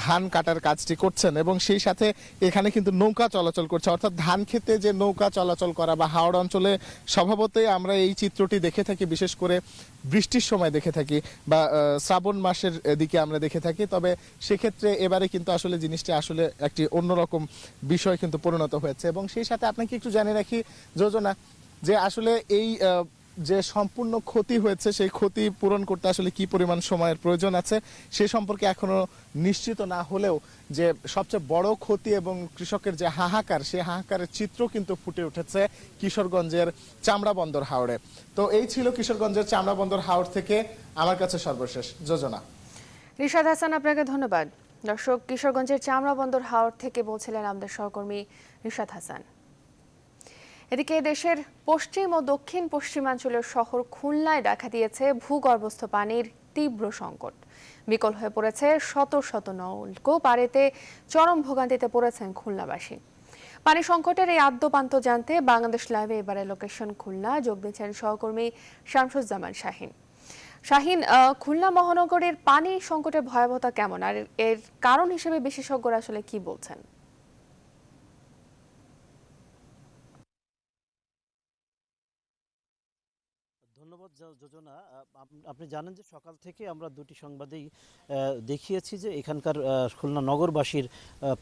ধান কাটার কাজটি করছেন এবং সেই সাথে এখানে কিন্তু নৌকা চলাচল করছে, অর্থাৎ ধান খেতে যে নৌকা চলাচল করা, বা হাওড় অঞ্চলে স্বভাবতই আমরা এই চিত্রটি দেখে থাকি, বিশেষ করে বৃষ্টির সময় দেখে থাকি বা শ্রাবণ মাসের দিকে আমরা দেখে থাকি। তবে সেক্ষেত্রে এবারে কিন্তু আসলে জিনিসটি আসলে একটি অন্যরকম বিষয় কিন্তু পরিণত হয়েছে। এবং সেই সাথে আপনাকে একটু জানিয়ে রাখি যোজনা, যে আসলে এই যে সম্পূর্ণ ক্ষতি হয়েছে সেই ক্ষতি পূরণ করতে আসলে কি পরিমাণ সময়ের প্রয়োজন আছে সে সম্পর্কে এখনো নিশ্চিত না হলেও যে সবচেয়ে বড় ক্ষতি এবং কৃষকের যে হাহাকার, সেই হাহাকারের চিত্র কিন্তু ফুটে উঠেছে কিশোরগঞ্জের চামড়া বন্দর হাওড়ে। তো এই ছিল কিশোরগঞ্জের চামড়া বন্দর হাওড় থেকে আমার কাছে সর্বশেষ যোজনা। রিশাদ হাসান, আপনাকে ধন্যবাদ। দর্শক, কিশোরগঞ্জের চামড়া বন্দর হাওড় থেকে বলছিলেন আমাদের সহকর্মী রিশাদ হাসান। এদিকে দেশের পশ্চিম ও দক্ষিণ পশ্চিমাঞ্চলের শহর খুলনায় দেখা দিয়েছে ভূগর্ভস্থ পানির তীব্র সংকট। বিকল হয়ে পড়েছে শত শত নলকূপ, আর এতে চরম ভোগান্তিতে পড়েছেন খুলনাবাসী। পানি সংকটের এই আদ্যপান্ত জানতে বাংলাদেশ লাইভে এবারে লোকেশন খুলনা যোগ দিচ্ছেন সহকর্মী শামসুজ্জামান শাহিন। শাহিন, খুলনা মহানগরের পানি সংকটের ভয়াবহতা কেমন, আর এর কারণ হিসেবে বিশেষজ্ঞরা আসলে কি বলছেন? ধন্যবাদ যোজনা। আপনি জানেন যে সকাল থেকে আমরা দুটি সংবাদেই দেখিয়েছি যে এখানকার খুলনা নগরবাসীর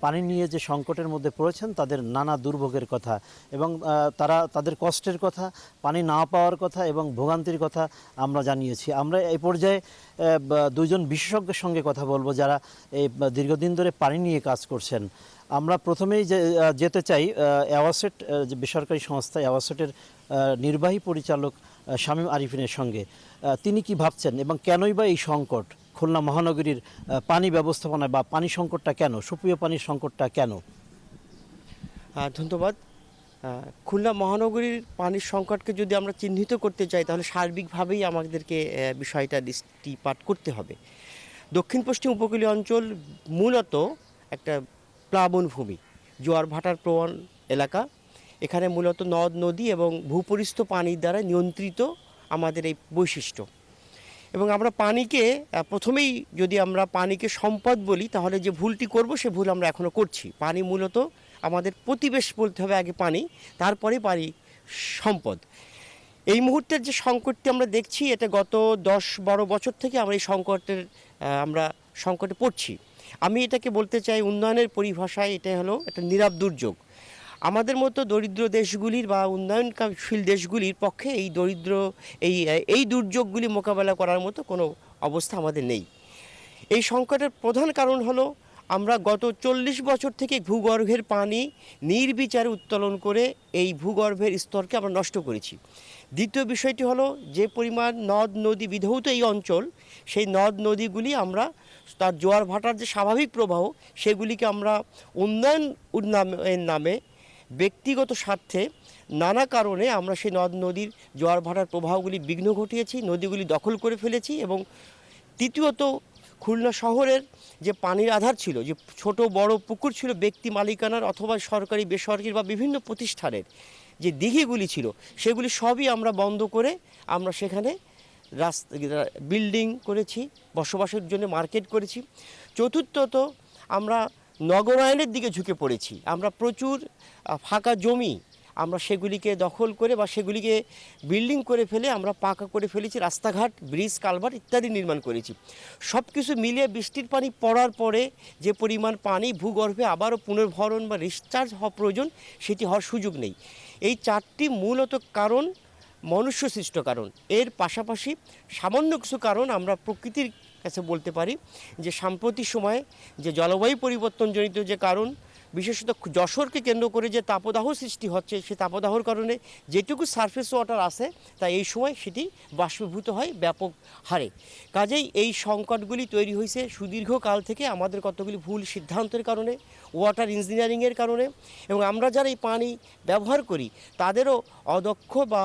পানি নিয়ে যে সংকটের মধ্যে পড়েছেন তাদের নানা দুর্ভোগের কথা এবং তাদের কষ্টের কথা, পানি না পাওয়ার কথা এবং ভোগান্তির কথা আমরা জানিয়েছি। আমরা এই পর্যায়ে দুইজন বিশেষজ্ঞের সঙ্গে কথা বলবো যারা এই দীর্ঘদিন ধরে পানি নিয়ে কাজ করছেন। আমরা প্রথমেই যেতে চাই অ্যাওয়াসেট যে বেসরকারি সংস্থা অ্যাওয়াসেটের নির্বাহী পরিচালক শামীম আরিফিনের সঙ্গে। তিনি কি ভাবছেন এবং কেনই বা এই সংকট খুলনা মহানগরীর পানি ব্যবস্থাপনায় বা পানি সংকটটা কেন, সুপ্রিয় পানির সংকটটা কেন? ধন্যবাদ। খুলনা মহানগরীর পানির সংকটকে যদি আমরা চিহ্নিত করতে চাই তাহলে সার্বিকভাবেই আমাদেরকে বিষয়টা দৃষ্টিপাত করতে হবে। দক্ষিণ পশ্চিম উপকূলীয় অঞ্চল মূলত একটা প্লাবনভূমি, জোয়ার ভাটার প্রবণ এলাকা। এখানে মূলত নদ নদী এবং ভূপরিস্থ পানির দ্বারা নিয়ন্ত্রিত আমাদের এই বৈশিষ্ট্য। এবং আমরা পানিকে প্রথমেই যদি আমরা পানিকে সম্পদ বলি তাহলে যে ভুলটি করব সে ভুল আমরা এখনও করছি। পানি মূলত আমাদের প্রতিবেশ বলতে হবে আগে পানি, তারপরে পানি সম্পদ। এই মুহূর্তের যে সংকটটি আমরা দেখছি এটা গত 10-12 বছর থেকে আমরা এই সংকটে পড়ছি। আমি এটাকে বলতে চাই উন্নয়নের পরিভাষায় এটা হলো একটা নীরব দুর্যোগ। আমাদের মতো দরিদ্র দেশগুলির বা উন্নয়নশীল দেশগুলির পক্ষে এই দুর্যোগগুলি মোকাবেলা করার মতো কোনো অবস্থা আমাদের নেই। এই সংকটের প্রধান কারণ হলো আমরা গত 40 বছর থেকে ভূগর্ভের পানি নির্বিচারে উত্তোলন করে এই ভূগর্ভের স্তরকে আমরা নষ্ট করেছি। দ্বিতীয় বিষয়টি হলো যে পরিমাণ নদ নদী বিধৌত এই অঞ্চল, সেই নদ নদীগুলি আমরা তার জোয়ার ভাটার যে স্বাভাবিক প্রবাহ সেগুলিকে আমরা উন্নয়নের নামে ব্যক্তিগত স্বার্থে নানা কারণে আমরা সেই নদ নদীর জোয়ার ভাটার প্রবাহগুলি বিঘ্ন ঘটিয়েছি, নদীগুলি দখল করে ফেলেছি। এবং তৃতীয়ত খুলনা শহরের যে পানির আধার ছিল, যে ছোট বড় পুকুর ছিল ব্যক্তি মালিকানার অথবা সরকারি বেসরকারি বা বিভিন্ন প্রতিষ্ঠানের যে দিঘিগুলি ছিল সেগুলি সবই আমরা বন্ধ করে আমরা সেখানে বিল্ডিং করেছি, বসবাসের জন্য মার্কেট করেছি। চতুর্থত আমরা নগরায়নের দিকে ঝুঁকে পড়েছি। আমরা প্রচুর ফাঁকা জমি আমরা সেগুলিকে দখল করে বা সেগুলিকে বিল্ডিং করে ফেলে আমরা পাকা করে ফেলেছি, রাস্তাঘাট, ব্রিজ, কালভার্ট ইত্যাদি নির্মাণ করেছি। সব কিছু মিলিয়ে বৃষ্টির পানি পড়ার পরে যে পরিমাণ পানি ভূগর্ভে আবারও পুনর্ভরণ বা রিচার্জ হওয়া প্রয়োজন সেটি হওয়ার সুযোগ নেই। এই চারটি মূলত কারণ মনুষ্যসৃষ্ট কারণ। এর পাশাপাশি সামান্য কিছু কারণ আমরা প্রকৃতির কাছে বলতে পারি যে সাম্প্রতিক সময়ে যে জলবায়ু পরিবর্তনজনিত যে কারণ, বিশেষত যশোরকে কেন্দ্র করে যে তাপদাহ সৃষ্টি হচ্ছে, সেই তাপদাহর কারণে যেটুকু সারফেস ওয়াটার আছে তা এই সময় সেটি বাষ্পীভূত হয় ব্যাপক হারে। কাজেই এই সংকটগুলি তৈরি হয়েছে সুদীর্ঘকাল থেকে আমাদের কতগুলি ভুল সিদ্ধান্তের কারণে, ওয়াটার ইঞ্জিনিয়ারিংয়ের কারণে, এবং আমরা যারা এই পানি ব্যবহার করি তাদেরও অদক্ষ বা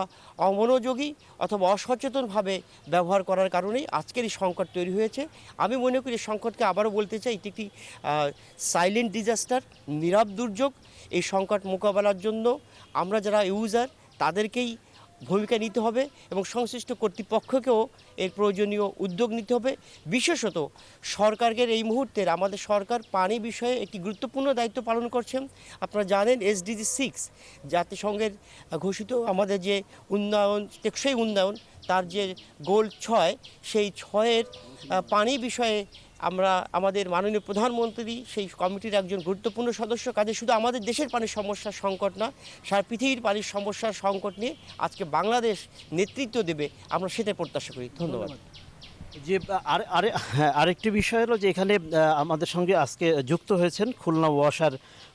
অমনোযোগী অথবা অসচেতনভাবে ব্যবহার করার কারণেই আজকের এই সংকট তৈরি হয়েছে। আমি মনে করি এই সংকটকে আবারও বলতে চাই এটি একটি সাইলেন্ট ডিজাস্টার, নীরব দুর্যোগ। এই সংকট মোকাবেলার জন্য আমরা যারা ইউজার তাদেরকেই ভূমিকা নিতে হবে এবং সংশ্লিষ্ট কর্তৃপক্ষকেও এর প্রয়োজনীয় উদ্যোগ নিতে হবে। বিশেষত সরকারের এই মুহূর্তের আমাদের সরকার পানি বিষয়ে একটি গুরুত্বপূর্ণ দায়িত্ব পালন করছেন। আপনারা জানেন SDG 6 জাতিসংঘের ঘোষিত আমাদের যে উন্নয়ন, টেকসই উন্নয়ন, তার যে গোল 6, সেই 6-এর পানি বিষয়ে আমরা আমাদের মাননীয় প্রধানমন্ত্রী সেই কমিটির একজন গুরুত্বপূর্ণ সদস্য। কাজে শুধু আমাদের দেশের পানির সমস্যার সংকট না, সারা পৃথিবীর পানির সমস্যার সংকট নিয়ে আজকে বাংলাদেশ নেতৃত্ব দেবে, আমরা সেটাই প্রত্যাশা করি। ধন্যবাদ। যে আরেকটি বিষয় হলো যে এখানে আমাদের সঙ্গে আজকে যুক্ত হয়েছেন খুলনা ওয়াসার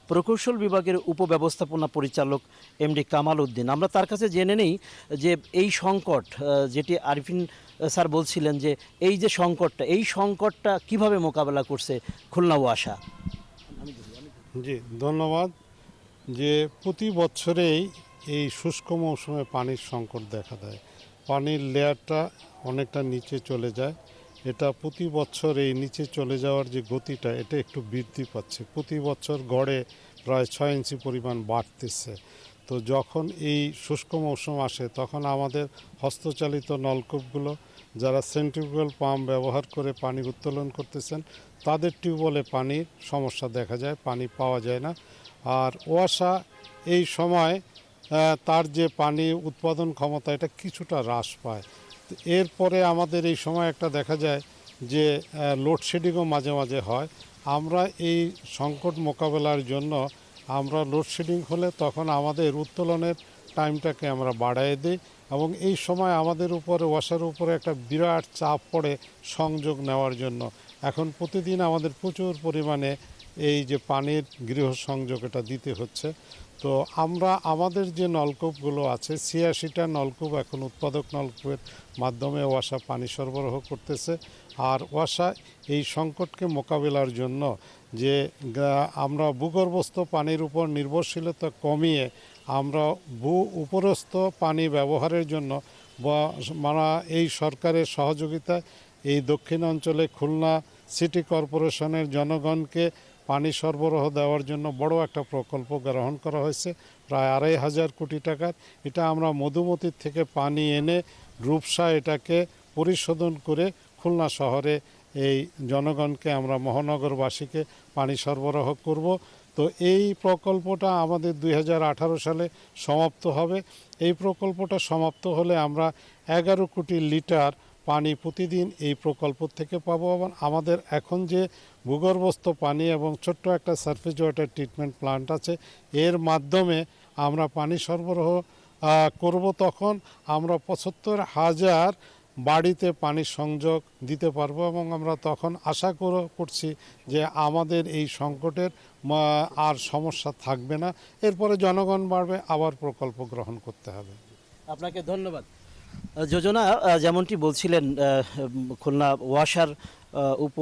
প্রকৌশল বিভাগের উপব্যবস্থাপনা পরিচালক MD কামাল উদ্দিন। আমরা তার কাছে জেনে নেই যে এই সংকট যেটি আরিফিন স্যার বলছিলেন যে এই যে সংকটটা কিভাবে মোকাবেলা করছে খুলনা ওয়াসা। জি ধন্যবাদ। যে প্রতি বছরেই এই শুষ্ক মৌসুমে পানির সংকট দেখা দেয়, পানির লেয়ারটা অনেকটা নিচে চলে যায়। এটা প্রতি বছর এই নিচে চলে যাওয়ার যে গতিটা এটা একটু বৃদ্ধি পাচ্ছে, প্রতি বছর গড়ে প্রায় 6 ইঞ্চি পরিমাণ বাড়তেছে। তো যখন এই শুষ্ক মৌসুম আসে তখন আমাদের হস্তচালিত নলকূপগুলো, যারা সেন্ট্রিফুগাল পাম্প ব্যবহার করে পানি উত্তোলন করতেছেন তাদের টিউবওয়েলে পানির সমস্যা দেখা যায়, পানি পাওয়া যায় না। আর ওয়াসা এই সময় তার যে পানি উৎপাদন ক্ষমতা এটা কিছুটা হ্রাস পায়। তো এরপরে আমাদের এই সময় একটা দেখা যায় যে লোডশেডিংও মাঝে মাঝে হয়। আমরা এই সংকট মোকাবেলার জন্য আমরা লোডশেডিং হলে তখন আমাদের উত্তোলনের টাইমটাকে আমরা বাড়ায় দিই এবং এই সময় আমাদের উপরে ওয়াসার উপরে একটা বিরাট চাপ পড়ে সংযোগ নেওয়ার জন্য। এখন প্রতিদিন আমাদের প্রচুর পরিমাণে এই যে পানির গৃহ সংযোগ এটা দিতে হচ্ছে। তো আমরা আমাদের যে নলকূপগুলো আছে ৮৬টা নলকূপ এখন উৎপাদক নলকূপের মাধ্যমে ওয়াসা পানি সরবরাহ করতেছে। আর ওয়াসা এই সংকটকে মোকাবিলার জন্য যে আমরা ভূগর্ভস্থ পানির উপর নির্ভরশীলতা কমিয়ে আমরা উপরস্থ পানি ব্যবহারের জন্য মানে এই সরকারের সহযোগিতায় এই দক্ষিণ অঞ্চলে খুলনা সিটি কর্পোরেশনের জনগণকে পানি সরবরাহ দেওয়ার জন্য বড় একটা প্রকল্প গ্রহণ করা হয়েছে প্রায় ২৫০০ কোটি টাকার। এটা আমরা মধুমতির থেকে পানি এনে রূপসা এটাকে পরিশোধন করে খুলনা শহরে এই জনগণকে আমরা মহানগরবাসীকে পানি সরবরাহ করব। তো এই প্রকল্পটা আমাদের ২০১৮ সালে সমাপ্ত হবে। এই প্রকল্পটা সমাপ্ত হলে আমরা ১১ কোটি লিটার পানি প্রতিদিন এই প্রকল্প থেকে পাবো এবং আমাদের এখন যে ভূগর্ভস্থ পানি এবং ছোট্ট একটা সারফেস ওয়াটার ট্রিটমেন্ট প্লান্ট আছে এর মাধ্যমে আমরা পানি সরবরাহ করব। তখন আমরা ৭৫,০০০ বাড়িতে পানির সংযোগ দিতে পারবো এবং আমরা তখন আশা করছি যে আমাদের এই সংকটের আর সমস্যা থাকবে না। এরপরে জনগণ বাড়বে, আবার প্রকল্প গ্রহণ করতে হবে। আপনাকে ধন্যবাদ। যোজনা যেমনটি বলছিলেন খুলনা ওয়াসার উপ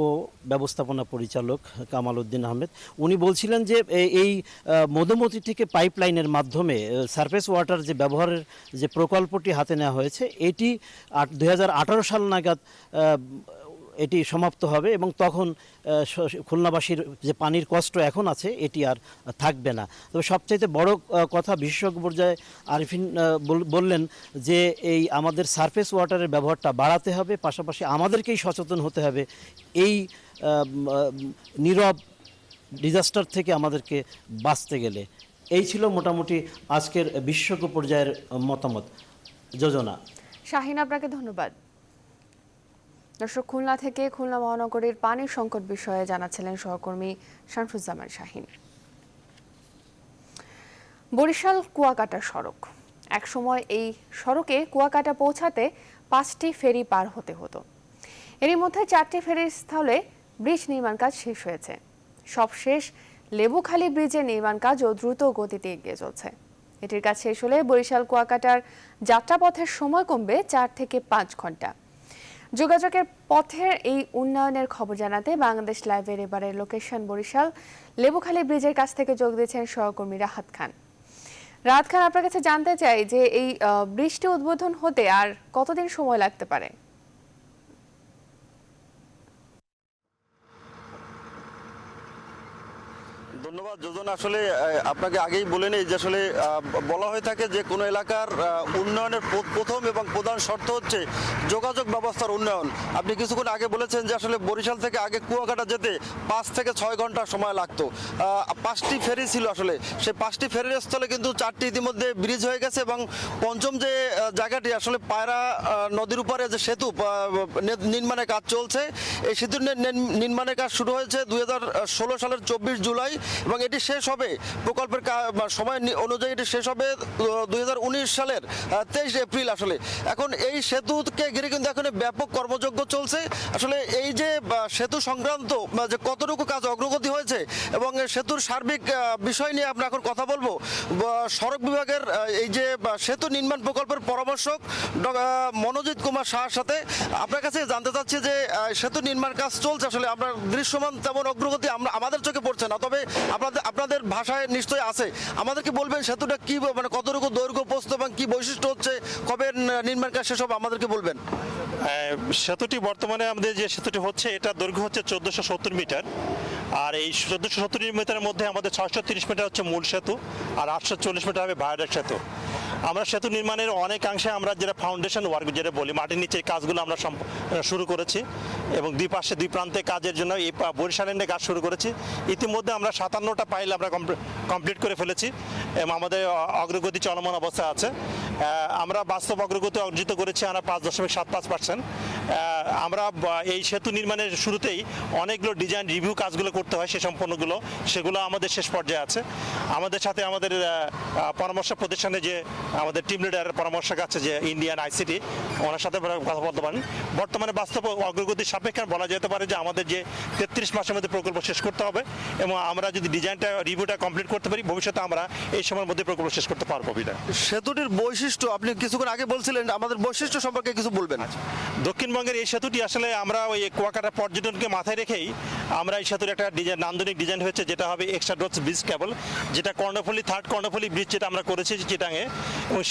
ব্যবস্থাপনা পরিচালক কামাল উদ্দিন আহমেদ, উনি বলছিলেন যে এই মধুমতি থেকে পাইপলাইনের মাধ্যমে সারফেস ওয়াটার যে ব্যবহারের যে প্রকল্পটি হাতে নেওয়া হয়েছে এটি ২০১৮ সাল নাগাদ এটি সমাপ্ত হবে এবং তখন খুলনাবাসীর যে পানির কষ্ট এখন আছে এটি আর থাকবে না। তবে সবচাইতে বড় কথা বিশেষজ্ঞ পর্যায়ে আরিফিন বললেন যে এই আমাদের সারফেস ওয়াটারের ব্যবহারটা বাড়াতে হবে, পাশাপাশি আমাদেরকেই সচেতন হতে হবে এই নীরব ডিজাস্টার থেকে আমাদেরকে বাঁচতে গেলে। এই ছিল মোটামুটি আজকের বিশেষজ্ঞ পর্যায়ের মতামত। যোজনা। শাহিন, আপনাকে ধন্যবাদ। দর্শক, খুলনা থেকে খুলনা মহানগরীর পানির সংকট বিষয়ে জানাচ্ছিলেন সহকর্মী শামসুজ্জামান শাহিন। বরিশাল কুয়াকাটা সড়ক, একসময় এই সড়কে কুয়াকাটা পৌঁছাতে 5টি ফেরি পার হতে হতো। এরই মধ্যে 4টি ফেরির স্থলে ব্রিজ নির্মাণ কাজ শেষ হয়েছে। সবশেষ লেবুখালী ব্রিজের নির্মাণ কাজও দ্রুত গতিতে এগিয়ে চলছে। এটির কাজ শেষ হলে বরিশাল কুয়াকাটার যাত্রাপথের সময় কমবে 4 থেকে 5 ঘন্টা। যোগাযোগের পথের এই উন্নয়নের খবর জানাতে বাংলাদেশ লাইভের এবারের লোকেশন বরিশাল লেবুখালী ব্রিজের কাছ থেকে যোগ দিয়েছেন সহকর্মী রাহাত খান। রাহাত খান, আপনার কাছে জানতে চাই যে এই ব্রিজটি উদ্বোধন হতে আর কতদিন সময় লাগতে পারে? ধন্যবাদ যোজনা। আসলে আপনাকে আগেই বলে নেই যে আসলে বলা হয়ে থাকে যে কোনো এলাকার উন্নয়নের প্রথম এবং প্রধান শর্ত হচ্ছে যোগাযোগ ব্যবস্থার উন্নয়ন। আপনি কিছুক্ষণ আগে বলেছেন যে আসলে বরিশাল থেকে আগে কুয়াকাটা যেতে 5 থেকে 6 ঘন্টা সময় লাগতো। 5টি ফেরি ছিল, আসলে সেই 5টি ফেরির স্থলে কিন্তু 4টি ইতিমধ্যে ব্রিজ হয়ে গেছে এবং পঞ্চম যে জায়গাটি আসলে পায়রা নদীর উপরে যে সেতু নির্মাণের কাজ চলছে, এই সেতু নির্মাণের কাজ শুরু হয়েছে 2016 সালের 24 জুলাই এবং এটি শেষ হবে প্রকল্পের সময় অনুযায়ী এটি শেষ হবে 2019 সালের 23 এপ্রিল। আসলে এখন এই সেতুকে ঘিরে কিন্তু এখন ব্যাপক কর্মযজ্ঞ চলছে। আসলে এই যে সেতু সংক্রান্ত যে কতটুকু কাজ অগ্রগতি হয়েছে এবং সেতুর সার্বিক বিষয় নিয়ে আমরা এখন কথা বলবো সড়ক বিভাগের এই যে সেতু নির্মাণ প্রকল্পের পরামর্শক মনোজিৎ কুমার শাহর সাথে। আপনার কাছে জানতে চাচ্ছি যে সেতু নির্মাণ কাজ চলছে, আসলে আমরা দৃশ্যমান তেমন অগ্রগতি আমাদের চোখে পড়ছে না, তবে আপনাদের ভাষায় নিশ্চয়ই আছে। আমাদেরকে বলবেন সেতুটা কি, মানে কতটুকু দৈর্ঘ্য প্রস্থ এবং কি বৈশিষ্ট্য হচ্ছে, কবে নির্মাণ কাজ শেষ হবে আমাদেরকে বলবেন। সেতুটি বর্তমানে আমাদের যে সেতুটি হচ্ছে এটা দৈর্ঘ্য হচ্ছে 1470 মিটার। আর এই 1470 মিটারের মধ্যে আমাদের 630 মিটার হচ্ছে মূল সেতু আর 840 মিটার হবে ভায়াডাক্ট সেতু। আমরা সেতু নির্মাণের অনেকাংশে আমরা যেটা ফাউন্ডেশন ওয়ার্ক যেটা বলি মাটির নিচের কাজগুলো আমরা শুরু করেছি এবং দুই পাশে দুই প্রান্তে কাজের জন্য এই বরিশাল এন্ডে কাজ শুরু করেছি। ইতিমধ্যে আমরা 57টা পাইল আমরা কমপ্লিট করে ফেলেছি এবং আমাদের অগ্রগতি চলমান অবস্থা আছে। আমরা বাস্তব অগ্রগতি অর্জিত করেছি আমরা 5.75%। আমরা এই সেতু নির্মাণের শুরুতেই অনেকগুলো ডিজাইন রিভিউ কাজগুলো করতে হয়, সেগুলো আমাদের শেষ পর্যায়ে আছে। আমাদের সাথে আমাদের পরামর্শ প্রতিষ্ঠানে যে আমাদের টিম লিডার পরামর্শক আছে যে ইন্ডিয়ান আইসিটি, ওনার সাথে কথা বলতে পারেন। বর্তমানে বাস্তব অগ্রগতির সাপেক্ষে বলা যেতে পারে যে আমাদের যে 33 মাসের মধ্যে প্রকল্প শেষ করতে হবে এবং আমরা যদি ডিজাইনটা রিভিউটা কমপ্লিট করতে পারি ভবিষ্যতে আমরা এই সময়ের মধ্যে প্রকল্প শেষ করতে পারবো। সেতুটির বৈশিষ্ট্য আপনি কিছুক্ষণ আগে বলছিলেন, আমাদের বৈশিষ্ট্য সম্পর্কে কিছু বলবেন। দক্ষিণবঙ্গের এই সেতুটি আসলে আমরা ওই কুয়াকাটা পর্যটনকে মাথায় রেখেই আমরা এই সেতুর একটা ডিজাইন নান্দনিক ডিজাইন হয়েছে, যেটা হবে এক্সট্রা ড্রপস ব্রিজ কেবল, যেটা কর্ণফুলী থার্ড কর্ণফুলী ব্রিজ যেটা আমরা করেছি চিটাঙে, এবং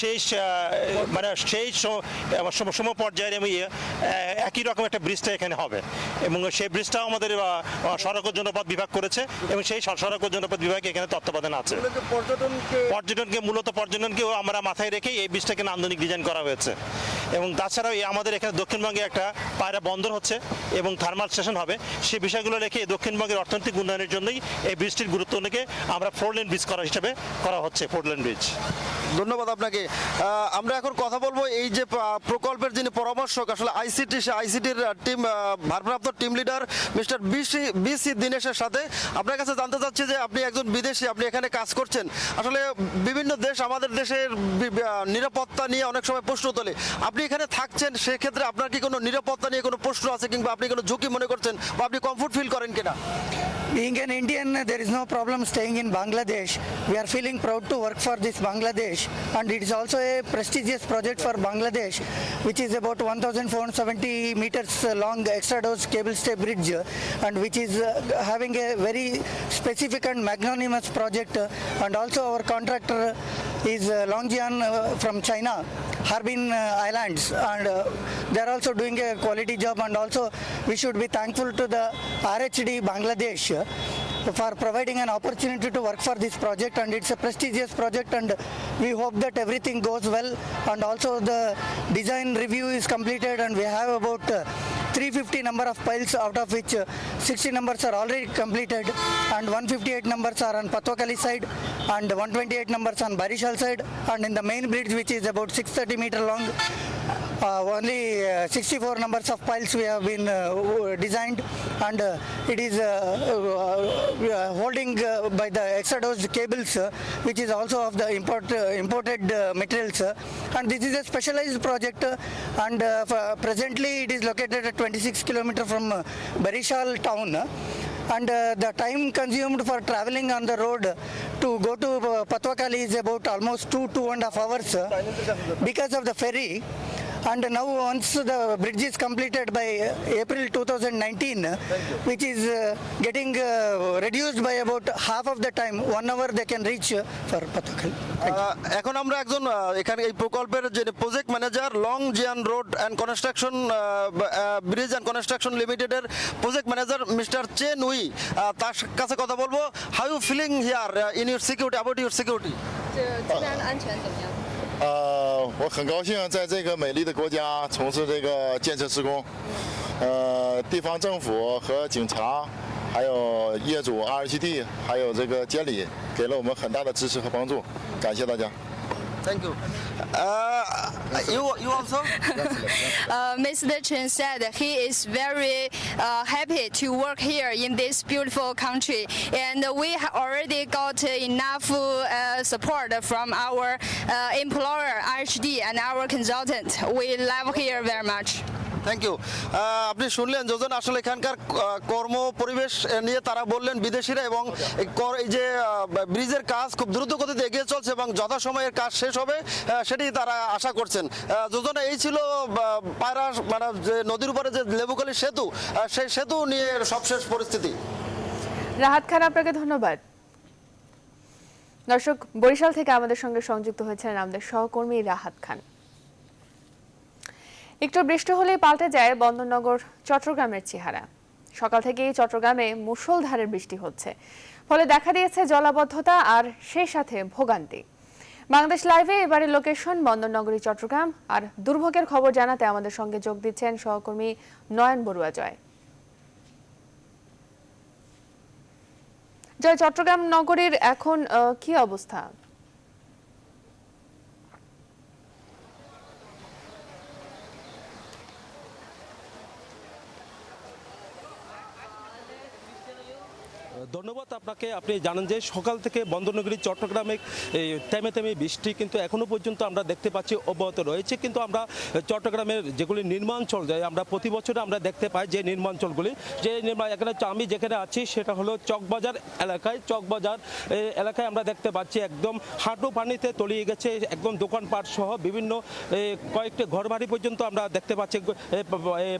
সেই সম পর্যায়ের এবং একই রকম একটা ব্রিজটা এখানে হবে এবং সেই ব্রিজটাও আমাদের সড়ক ও জনপথ বিভাগ করেছে এবং সেই সড়ক ও জনপথ বিভাগে এখানে তত্ত্বাবধান আছে। পর্যটনকেও আমরা মাথায় রেখে এই ব্রিজটাকে নান্দনিক ডিজাইন করা হয়েছে এবং তাছাড়াও আমাদের এখানে দক্ষিণবঙ্গে একটা পায়রা বন্দর হচ্ছে এবং থার্মাল স্টেশন হবে, সেই বিষয়গুলো রেখে দক্ষিণবঙ্গের অর্থনৈতিক উন্নয়নের জন্যই এই ব্রিজটির গুরুত্ব নিয়ে আমরা 4 লেন ব্রিজ করা হিসেবে করা হচ্ছে 4 লেন ব্রিজ। ধন্যবাদ আপনাকে। আমরা এখন কথা বলবো এই যে প্রকল্পের যিনি পরামর্শক আসলে আইসিটির টিম ভারপ্রাপ্ত টিম লিডার মিস্টার বিসি দীনেশের সাথে। আপনার কাছে জানতে চাচ্ছি যে আপনি একজন বিদেশি, আপনি এখানে কাজ করছেন, আসলে বিভিন্ন দেশ আমাদের দেশের নিরাপত্তা নিয়ে অনেক সময় প্রশ্ন তোলে, আপনি এখানে থাকছেন সেক্ষেত্রে আপনার কি কোনো নিরাপত্তা নিয়ে কোনো প্রশ্ন আছে কিংবা আপনি কোনো ঝুঁকি মনে করছেন বা আপনি কমফোর্ট ফিল করেন কিনা? Being an Indian, there is no problem staying in Bangladesh. We are feeling proud to work for this Bangladesh, and it is also a prestigious project for Bangladesh, which is about 1,470 meters long extra dose cable stay bridge, and which is having a very specific and magnanimous project. And also our contractor is Longjian from China, Harbin Islands, and they are also doing a quality job. And also we should be thankful to the RHD Bangladesh for providing an opportunity to work for this project, and it's a prestigious project, and we hope that everything goes well. And also the design review is completed, and we have about 350 number of piles, out of which 60 numbers are already completed, and 158 numbers are on Patwakali side and 128 numbers on Barishal side. And in the main bridge, which is about 630 meter long, only 64 numbers of piles we have been designed, and it is holding by the extra dose cables, which is also of the imported materials. And this is a specialized project, and presently it is located at 26 kilometers from Barishal town. And the time consumed for traveling on the road to go to Patwakali is about almost 2.5 hours because of the ferry. And now once the bridge is completed by April 2019, which is getting reduced by about half of the time, 1 hour they can reach for Patwakali. এখন আমরা একজন এখানে এই প্রকল্পের যে project manager Long Jian road and construction bridge and construction লিমিটেডের project manager mister Chen Wei, তার কাছে কথা বলবো। How you feeling here in your security, about your security? 这边的安全怎么样？我很高兴在这个美丽的国家从事这个建设施工，地方政府和警察，还有业主 RHD， 还有这个监理，给了我们很大的支持和帮助，感谢大家。Thank you. You also? Mr. Chen said he is very happy to work here in this beautiful country, and we already got enough support from our employer RHD and our consultant. We love here very much. Thank you. আপনি শুনলেন যোজন, আসলে এখানকার কর্ম পরিবেশ নিয়ে তারা বললেন বিদেশিরা, এবং এই যে ব্রিজের কাজ খুব দ্রুত গতিতে এগিয়ে চলছে এবং যথাসময়ের কাজ শেষ হবে সেটি তারা আশা করছেন। যোজন, এই ছিল পায়রা মানে যে নদীর উপরে যে লেবুখালী সেতু, সেই সেতু নিয়ে সবশেষ পরিস্থিতি। রাহাত খান, আপনাকে ধন্যবাদ। দর্শক, বরিশাল থেকে আমাদের সঙ্গে সংযুক্ত হয়েছেন আমাদের সহকর্মী রাহাত খান। একটু বৃষ্টি হলেই পাল্টে যায় বন্দরনগর চট্টগ্রামের চেহারা। সকাল থেকেই চট্টগ্রামে মুষলধারে বৃষ্টি হচ্ছে, ফলে দেখা দিয়েছে জলাবদ্ধতা আর সেই সাথে ভোগান্তি। বাংলাদেশ লাইভে এবারে লোকেশন বন্দরনগরী চট্টগ্রাম, আর দুর্ভোগের খবর জানাতে আমাদের সঙ্গে যোগ দিচ্ছেন সহকর্মী নয়ন বড়ুয়া। জয়, চট্টগ্রাম নগরীর এখন কি অবস্থা? ধন্যবাদ আপনাকে। আপনি জানেন যে সকাল থেকে বন্দরনগরী চট্টগ্রামে থেমে থেমে বৃষ্টি কিন্তু এখনো পর্যন্ত আমরা দেখতে পাচ্ছি অব্যাহত রয়েছে। কিন্তু আমরা চট্টগ্রামের যেগুলি নির্মাঞ্চল যায়, আমরা প্রতি বছর আমরা দেখতে পাই যে নির্মাঞ্চলগুলি, যে এখানে আমি যেখানে আছি সেটা হলো চকবাজার এলাকায়। চকবাজার এলাকায় আমরা দেখতে পাচ্ছি একদম হাঁটু পানিতে তলিয়ে গেছে, একদম দোকানপাট সহ বিভিন্ন কয়েকটি ঘরবাড়ি পর্যন্ত আমরা দেখতে পাচ্ছি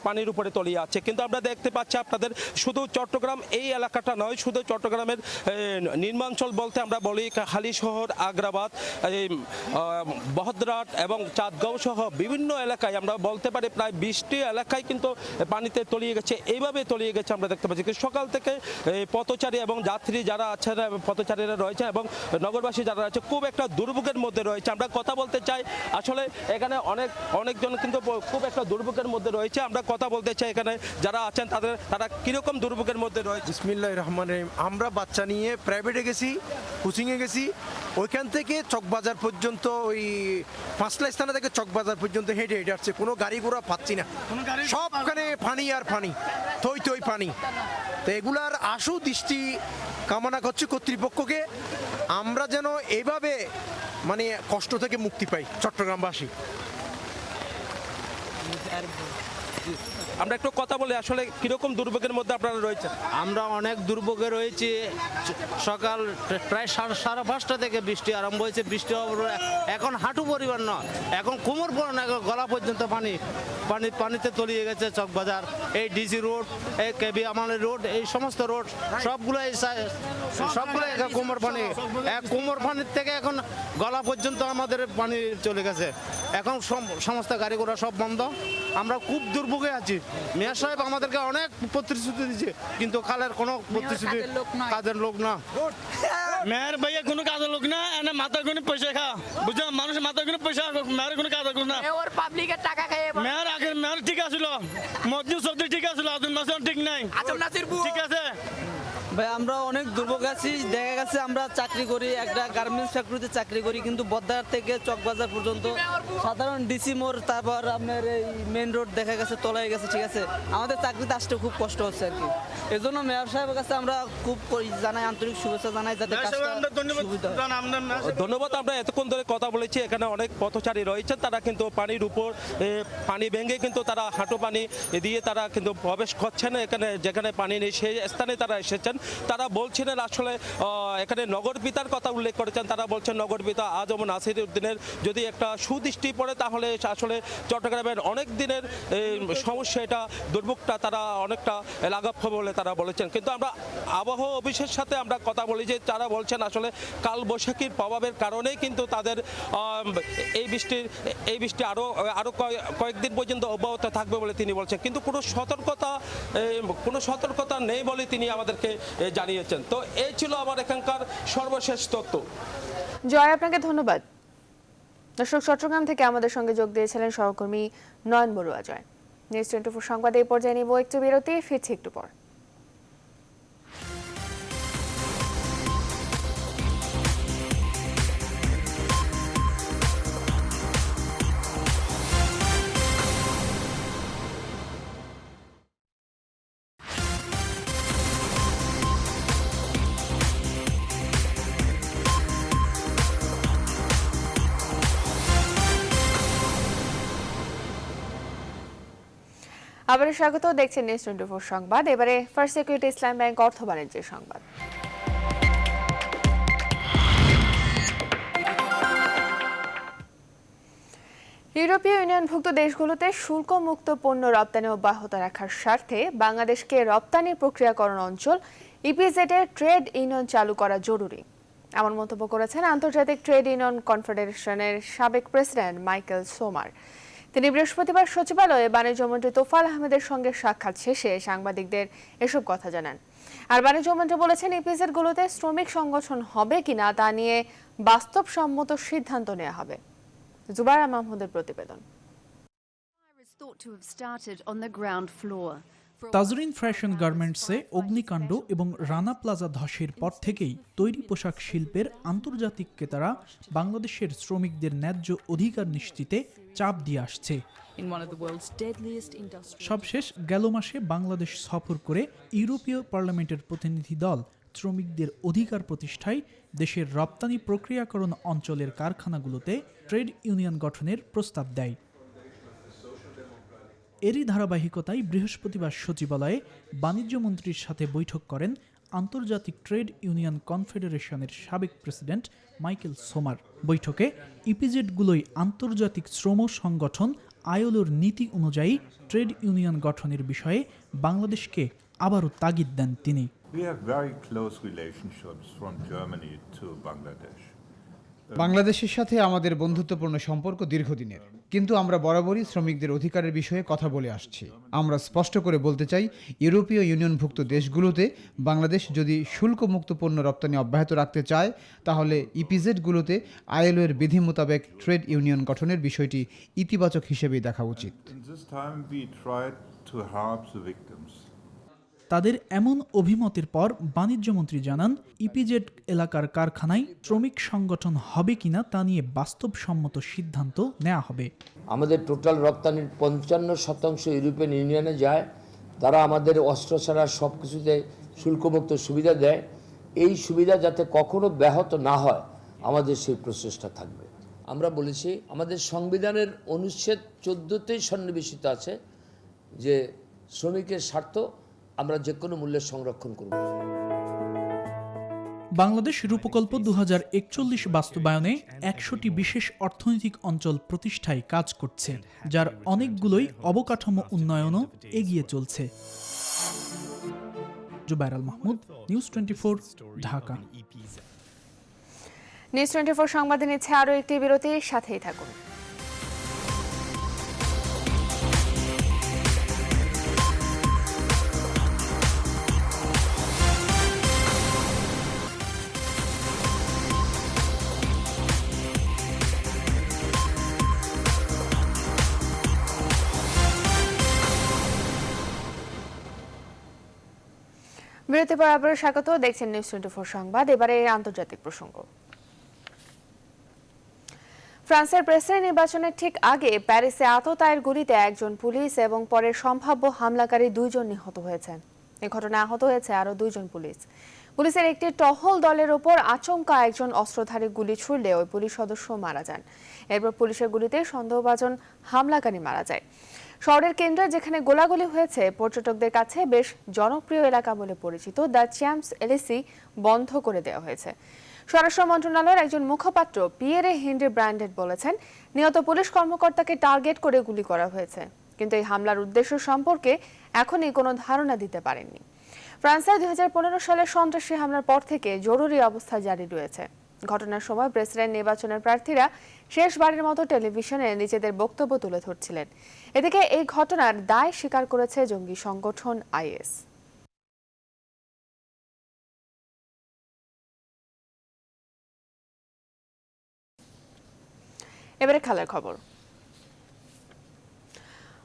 পানির উপরে তলিয়ে আছে। কিন্তু আমরা দেখতে পাচ্ছি আপনাদের শুধু চট্টগ্রাম এই এলাকাটা নয়, শুধু চট্টগ্রামের নির্মাঞ্চল বলতে আমরা বলি হালিশহর, আগ্রাবাদ, বহদ্রহাট এবং চাঁদগাঁও সহ বিভিন্ন এলাকায় আমরা বলতে পারি প্রায় 20টি এলাকায় কিন্তু পানিতে তলিয়ে গেছে। এইভাবে তলিয়ে গেছে আমরা দেখতে পাচ্ছি। সকাল থেকে পথচারী এবং যাত্রী যারা আছেন, পথচারীরা রয়েছে এবং নগরবাসী যারা রয়েছে খুব একটা দুর্ভোগের মধ্যে রয়েছে। আমরা কথা বলতে চাই, আসলে এখানে অনেকজন কিন্তু খুব একটা দুর্ভোগের মধ্যে রয়েছে। আমরা কথা বলতে চাই এখানে যারা আছেন তারা কিরকম দুর্ভোগের মধ্যে রয়েছে। বিসমিল্লাহির রহমানির রহিম। আমরা বাচ্চা নিয়ে প্রাইভেটে গেছি, কোচিংয়ে গেছি, ওইখান থেকে চকবাজার পর্যন্ত ওই পাঁচলা স্থানে থেকে চকবাজার পর্যন্ত হেঁটে হেঁটে আসছে, কোনো গাড়ি ঘোড়া পাচ্ছি না, সবখানে পানি আর পানি, থই থই পানি। তো এগুলার আশু দৃষ্টি কামনা করছি কর্তৃপক্ষকে, আমরা যেন এইভাবে মানে কষ্ট থেকে মুক্তি পাই চট্টগ্রামবাসী। আমরা একটু কথা বলি, আসলে কিরকম দুর্ভোগের মধ্যে আপনারা রয়েছেন? আমরা অনেক দুর্ভোগে রয়েছি। সকাল প্রায় 5:30 থেকে বৃষ্টি আরম্ভ হয়েছে। বৃষ্টি এখন হাঁটু পরিমাণ নয়, এখন কোমর গলা পর্যন্ত পানিতে তলিয়ে গেছে। চকবাজার, এই ডিসি রোড, এই কেবি আমালি রোড, এই সমস্ত রোড সবগুলোই কোমর পানির থেকে এখন গলা পর্যন্ত আমাদের পানি চলে গেছে। এখন সমস্ত গাড়ি ঘোড়া সব বন্ধ। আমরা খুব দুর্ভোগে আছি। মেয়র সাহেব আমাদেরকে অনেক প্রতিশ্রুতি দিচ্ছে, কিন্তু কালের কোনো প্রতিশ্রুতি কাজের লোক না। মেয়র ভাইয়া কোনো কাজের লোক না, এনে মাথার কোনো পয়সা খা, বুঝলাম, মানুষের মাথার কোনো পয়সা, মেয়র কোনো কাজের লোক না। পাবলিকের টাকা খায়। মেয়র আগের মেয়র ঠিক আছিল, মজনু চৌধুরী ঠিক আছিল, আজম নাসির ঠিক নাই। ঠিক আছে ভাই, আমরা অনেক দুর্ভোগ আছি। দেখা গেছে আমরা চাকরি করি, একটা গার্মেন্টস ফ্যাক্টরিতে চাকরি করি, কিন্তু বদ্দার থেকে চকবাজার পর্যন্ত সাধারণ ডিসি মোড়, তারপর আপনার এই মেন রোড দেখা গেছে তলায় গেছে। ঠিক আছে, আমাদের চাকরিতে আসতে খুব কষ্ট হচ্ছে আর কি। এই জন্য মেয়র সাহেবের কাছে আমরা খুব জানাই, আন্তরিক শুভেচ্ছা জানাই, যাতে ধন্যবাদ। আমরা এতক্ষণ ধরে কথা বলেছি, এখানে অনেক পথচারী রয়েছেন, তারা কিন্তু পানির উপর পানি ভেঙে কিন্তু তারা হাঁটু পানি দিয়ে তারা কিন্তু প্রবেশ করছেন এখানে, যেখানে পানি নেই সেই স্থানে তারা এসেছেন। তারা বলছিলেন আসলে এখানে নগর পিতার কথা উল্লেখ করেছেন। তারা বলছেন নগর পিতা আজম নাসির উদ্দিনের যদি একটা সুদৃষ্টি পড়ে তাহলে আসলে চট্টগ্রামের অনেক দিনের সমস্যা, এটা দুর্ভোগটা তারা অনেকটা লাঘব হবে বলে তারা বলেছেন। কিন্তু আমরা আবহাওয়া অফিসের সাথে আমরা কথা বলি যে তারা বলছেন আসলে কালবৈশাখীর প্রভাবের কারণেই কিন্তু তাদের এই বৃষ্টি আরও কয়েকদিন পর্যন্ত অব্যাহত থাকবে বলে তিনি বলছেন। কিন্তু কোনো সতর্কতা নেই বলে তিনি আমাদেরকে জানিয়েছেন। তো এই ছিল আমার এখানকার সর্বশেষ তথ্য। জয়, আপনাকে ধন্যবাদ। দর্শক, চট্টগ্রাম থেকে আমাদের সঙ্গে যোগ দিয়েছিলেন সহকর্মী নয়ন বড়ুয়া। জয়। নিউজ 24 সংবাদে এই পর্যায়ে নিব একটু বিরতি, ফিরছি একটু পর। আবারও স্বাগত, দেখছেন নিউজ 24 সংবাদ। এবারে ফার্স্ট সিকিউরিটি ইসলাম ব্যাংক অর্থ বাণিজ্যের সংবাদ। ইউরোপীয় ইউনিয়নভুক্ত দেশগুলোতে শুল্কমুক্ত পণ্য রপ্তানি অব্যাহত রাখার স্বার্থে বাংলাদেশকে রপ্তানি প্রক্রিয়াকরণ অঞ্চল ইপিজেড এর ট্রেড ইউনিয়ন চালু করা জরুরি, এমন মন্তব্য করেছেন আন্তর্জাতিক ট্রেড ইউনিয়ন কনফেডারেশনের সাবেক প্রেসিডেন্ট মাইকেল সোমার। তিনি বৃহস্পতিবার সচিবালয়ে বাণিজ্যমন্ত্রী তোফায়েল আহমেদের সঙ্গে সাক্ষাৎ শেষে সাংবাদিকদের এসব কথা জানান। আর বাণিজ্যমন্ত্রী বলেছেন ইপিজেড গুলোতে শ্রমিক সংগঠন হবে কিনা তা নিয়ে বাস্তবসম্মত সিদ্ধান্ত নেওয়া হবে। জুবাইরা মাহমুদের প্রতিবেদন। তাজরিন ফ্যাশন গার্মেন্টসে অগ্নিকাণ্ড এবং রানা প্লাজা ধসের পর থেকেই তৈরি পোশাক শিল্পের আন্তর্জাতিক ক্রেতারা বাংলাদেশের শ্রমিকদের ন্যায্য অধিকার নিশ্চিতে চাপ দিয়ে আসছে। সবশেষ গেল মাসে বাংলাদেশ সফর করে ইউরোপীয় পার্লামেন্টের প্রতিনিধি দল শ্রমিকদের অধিকার প্রতিষ্ঠায় দেশের রপ্তানি প্রক্রিয়াকরণ অঞ্চলের কারখানাগুলোতে ট্রেড ইউনিয়ন গঠনের প্রস্তাব দেয়। এরই ধারাবাহিকতায় বৃহস্পতিবার সচিবালয়ে বাণিজ্য মন্ত্রীর সাথে বৈঠক করেন আন্তর্জাতিক ট্রেড ইউনিয়ন কনফেডারেশনের সাবেক প্রেসিডেন্ট মাইকেল সোমার। বৈঠকে ইপিজেডগুলোই আন্তর্জাতিক শ্রম সংগঠন আইএলওর নীতি অনুযায়ী ট্রেড ইউনিয়ন গঠনের বিষয়ে বাংলাদেশকে আবারও তাগিদ দেন তিনি। We have very close relationships from Germany to Bangladesh. বাংলাদেশের সাথে আমাদের বন্ধুত্বপূর্ণ সম্পর্ক দীর্ঘদিনের, কিন্তু আমরা বরাবরই শ্রমিকদের অধিকারের বিষয়ে কথা বলে আসছি। আমরা স্পষ্ট করে বলতে চাই, ইউরোপীয় ইউনিয়নভুক্ত দেশগুলোতে বাংলাদেশ যদি শুল্কমুক্ত পণ্য রপ্তানি অব্যাহত রাখতে চায়, তাহলে ইপিজেডগুলোতে আইএলও এর বিধি মোতাবেক ট্রেড ইউনিয়ন গঠনের বিষয়টি ইতিবাচক হিসেবেই দেখা উচিত। তাদের এমন অভিমতের পর বাণিজ্যমন্ত্রী জানান, ইপিজেড এলাকার কারখানায় শ্রমিক সংগঠন হবে কিনা তা নিয়ে বাস্তবসম্মত সিদ্ধান্ত নেওয়া হবে। আমাদের টোটাল রপ্তানির 55% ইউরোপিয়ান ইউনিয়নে যায়। তারা আমাদের অস্ত্র ছাড়া সব কিছুতে শুল্কমুক্ত সুবিধা দেয়। এই সুবিধা যাতে কখনো ব্যাহত না হয়, আমাদের সেই প্রচেষ্টা থাকবে। আমরা বলেছি, আমাদের সংবিধানের অনুচ্ছেদ 14তেই সন্নিবেশিত আছে যে শ্রমিকের স্বার্থ আমরা যে কোনো মূল্যে সংরক্ষণ করব। বাংলাদেশ রূপকল্প 2041 বাস্তবায়নে 100টি বিশেষ অর্থনৈতিক অঞ্চল প্রতিষ্ঠায় কাজ করছে, যার অনেকগুলোই অবকাঠামো উন্নয়নও এগিয়ে চলছে। জুবাইর আল মাহমুদ, নিউজ 24, ঢাকা। নিউজ 24 সংবাদে নিচ্ছে আরও একটি বিরতির সাথেই থাকুন। বিরতি পর আবার স্বাগত, দেখছেন নিউজ 24 সংবাদ। এবারে আন্তর্জাতিক প্রসঙ্গ। ফ্রান্সের প্রেসিডেন্ট নির্বাচনের ঠিক আগে প্যারিসে আততায়ীর গুলিতে একজন পুলিশ এবং পরে সম্ভাব্য হামলাকারী 2 জন নিহত হয়েছেন। এই ঘটনায় আহত হয়েছে আরও 2 জন পুলিশ। পুলিশের একটি টহল দলের ওপর আচমকা একজন অস্ত্রধারী গুলি ছুড়লে ওই পুলিশ সদস্য মারা যান। এরপর পুলিশের গুলিতে সন্দেহভাজন হামলাকারী মারা যায়। শহরের কেন্দ্রে যেখানে গোলাগুলি হয়েছে পর্যটকদের কাছে বেশ জনপ্রিয় এলাকা বলে পরিচিত দ্য চ্যাম্পস এলিসি বন্ধ করে দেওয়া হয়েছে। স্বরাষ্ট্র মন্ত্রণালয়ের একজন মুখপাত্র পিয়েরে হেনরি ব্র্যান্ডেট বলেছেন, নিহত পুলিশ কর্মকর্তাকে টার্গেট করে গুলি করা হয়েছে, কিন্তু এই হামলার উদ্দেশ্য সম্পর্কে এখনই কোনো ধারণা দিতে পারেননি। ফ্রান্সে 2015 সালের সন্ত্রাসী হামলার পর থেকে জরুরি অবস্থা জারি রয়েছে। ঘটনার সময় প্রেসিডেন্ট নির্বাচনের প্রার্থীরা শেষবারের মতো টেলিভিশনে নিজেদের বক্তব্য তুলে ধরছিলেন। এদিকে এই ঘটনার দায় স্বীকার করেছে জঙ্গি সংগঠন আইএস। এবারে খেলার খবর।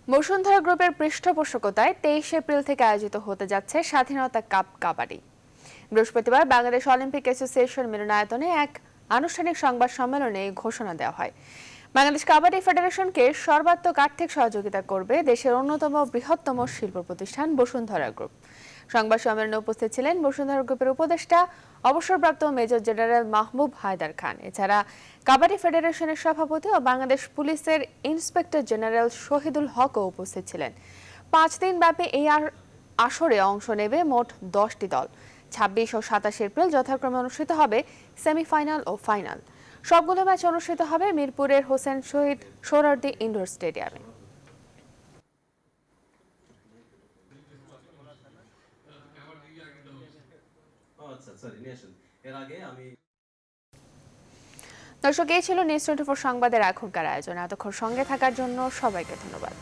বসুন্ধরা গ্রুপের পৃষ্ঠপোষকতায় 23 এপ্রিল থেকে আয়োজিত হতে যাচ্ছে স্বাধীনতা কাপ কাবাডি। বৃহস্পতিবার বাংলাদেশ অলিম্পিক অ্যাসোসিয়েশন মিলনায়তনে এক আনুষ্ঠানিক সংবাদ সম্মেলনে ঘোষণা দেওয়া হয়। বাংলাদেশ কাবাডি ফেডারেশনকে সর্বাত্মক আর্থিক সহযোগিতা করবে দেশের অন্যতম বৃহত্তম শিল্প প্রতিষ্ঠান বসুন্ধরা গ্রুপ। সংবাদ সম্মেলনে উপস্থিত ছিলেন বসুন্ধরা গ্রুপের উপদেষ্টা অবসরপ্রাপ্ত মেজর জেনারেল মাহবুব হায়দার খান। এছাড়া কাবাডি ফেডারেশনের সভাপতি ও বাংলাদেশ পুলিশের ইন্সপেক্টর জেনারেল শহীদুল হকও উপস্থিত ছিলেন। 5 দিন ব্যাপী এই আসরে অংশ নেবে মোট 10টি দল। 26 ও 27 এপ্রিল যথাক্রমে অনুষ্ঠিত হবে সেমিফাইনাল ও ফাইনাল। সবগুলো ম্যাচ অনুষ্ঠিত হবে মিরপুরের হোসেন শহীদ সোহরাওয়ার্দী ইনডোর স্টেডিয়ামে। দর্শক, এই ছিল নিউজ 24 সংবাদের এখনকার আয়োজন। এতক্ষণ সঙ্গে থাকার জন্য সবাইকে ধন্যবাদ।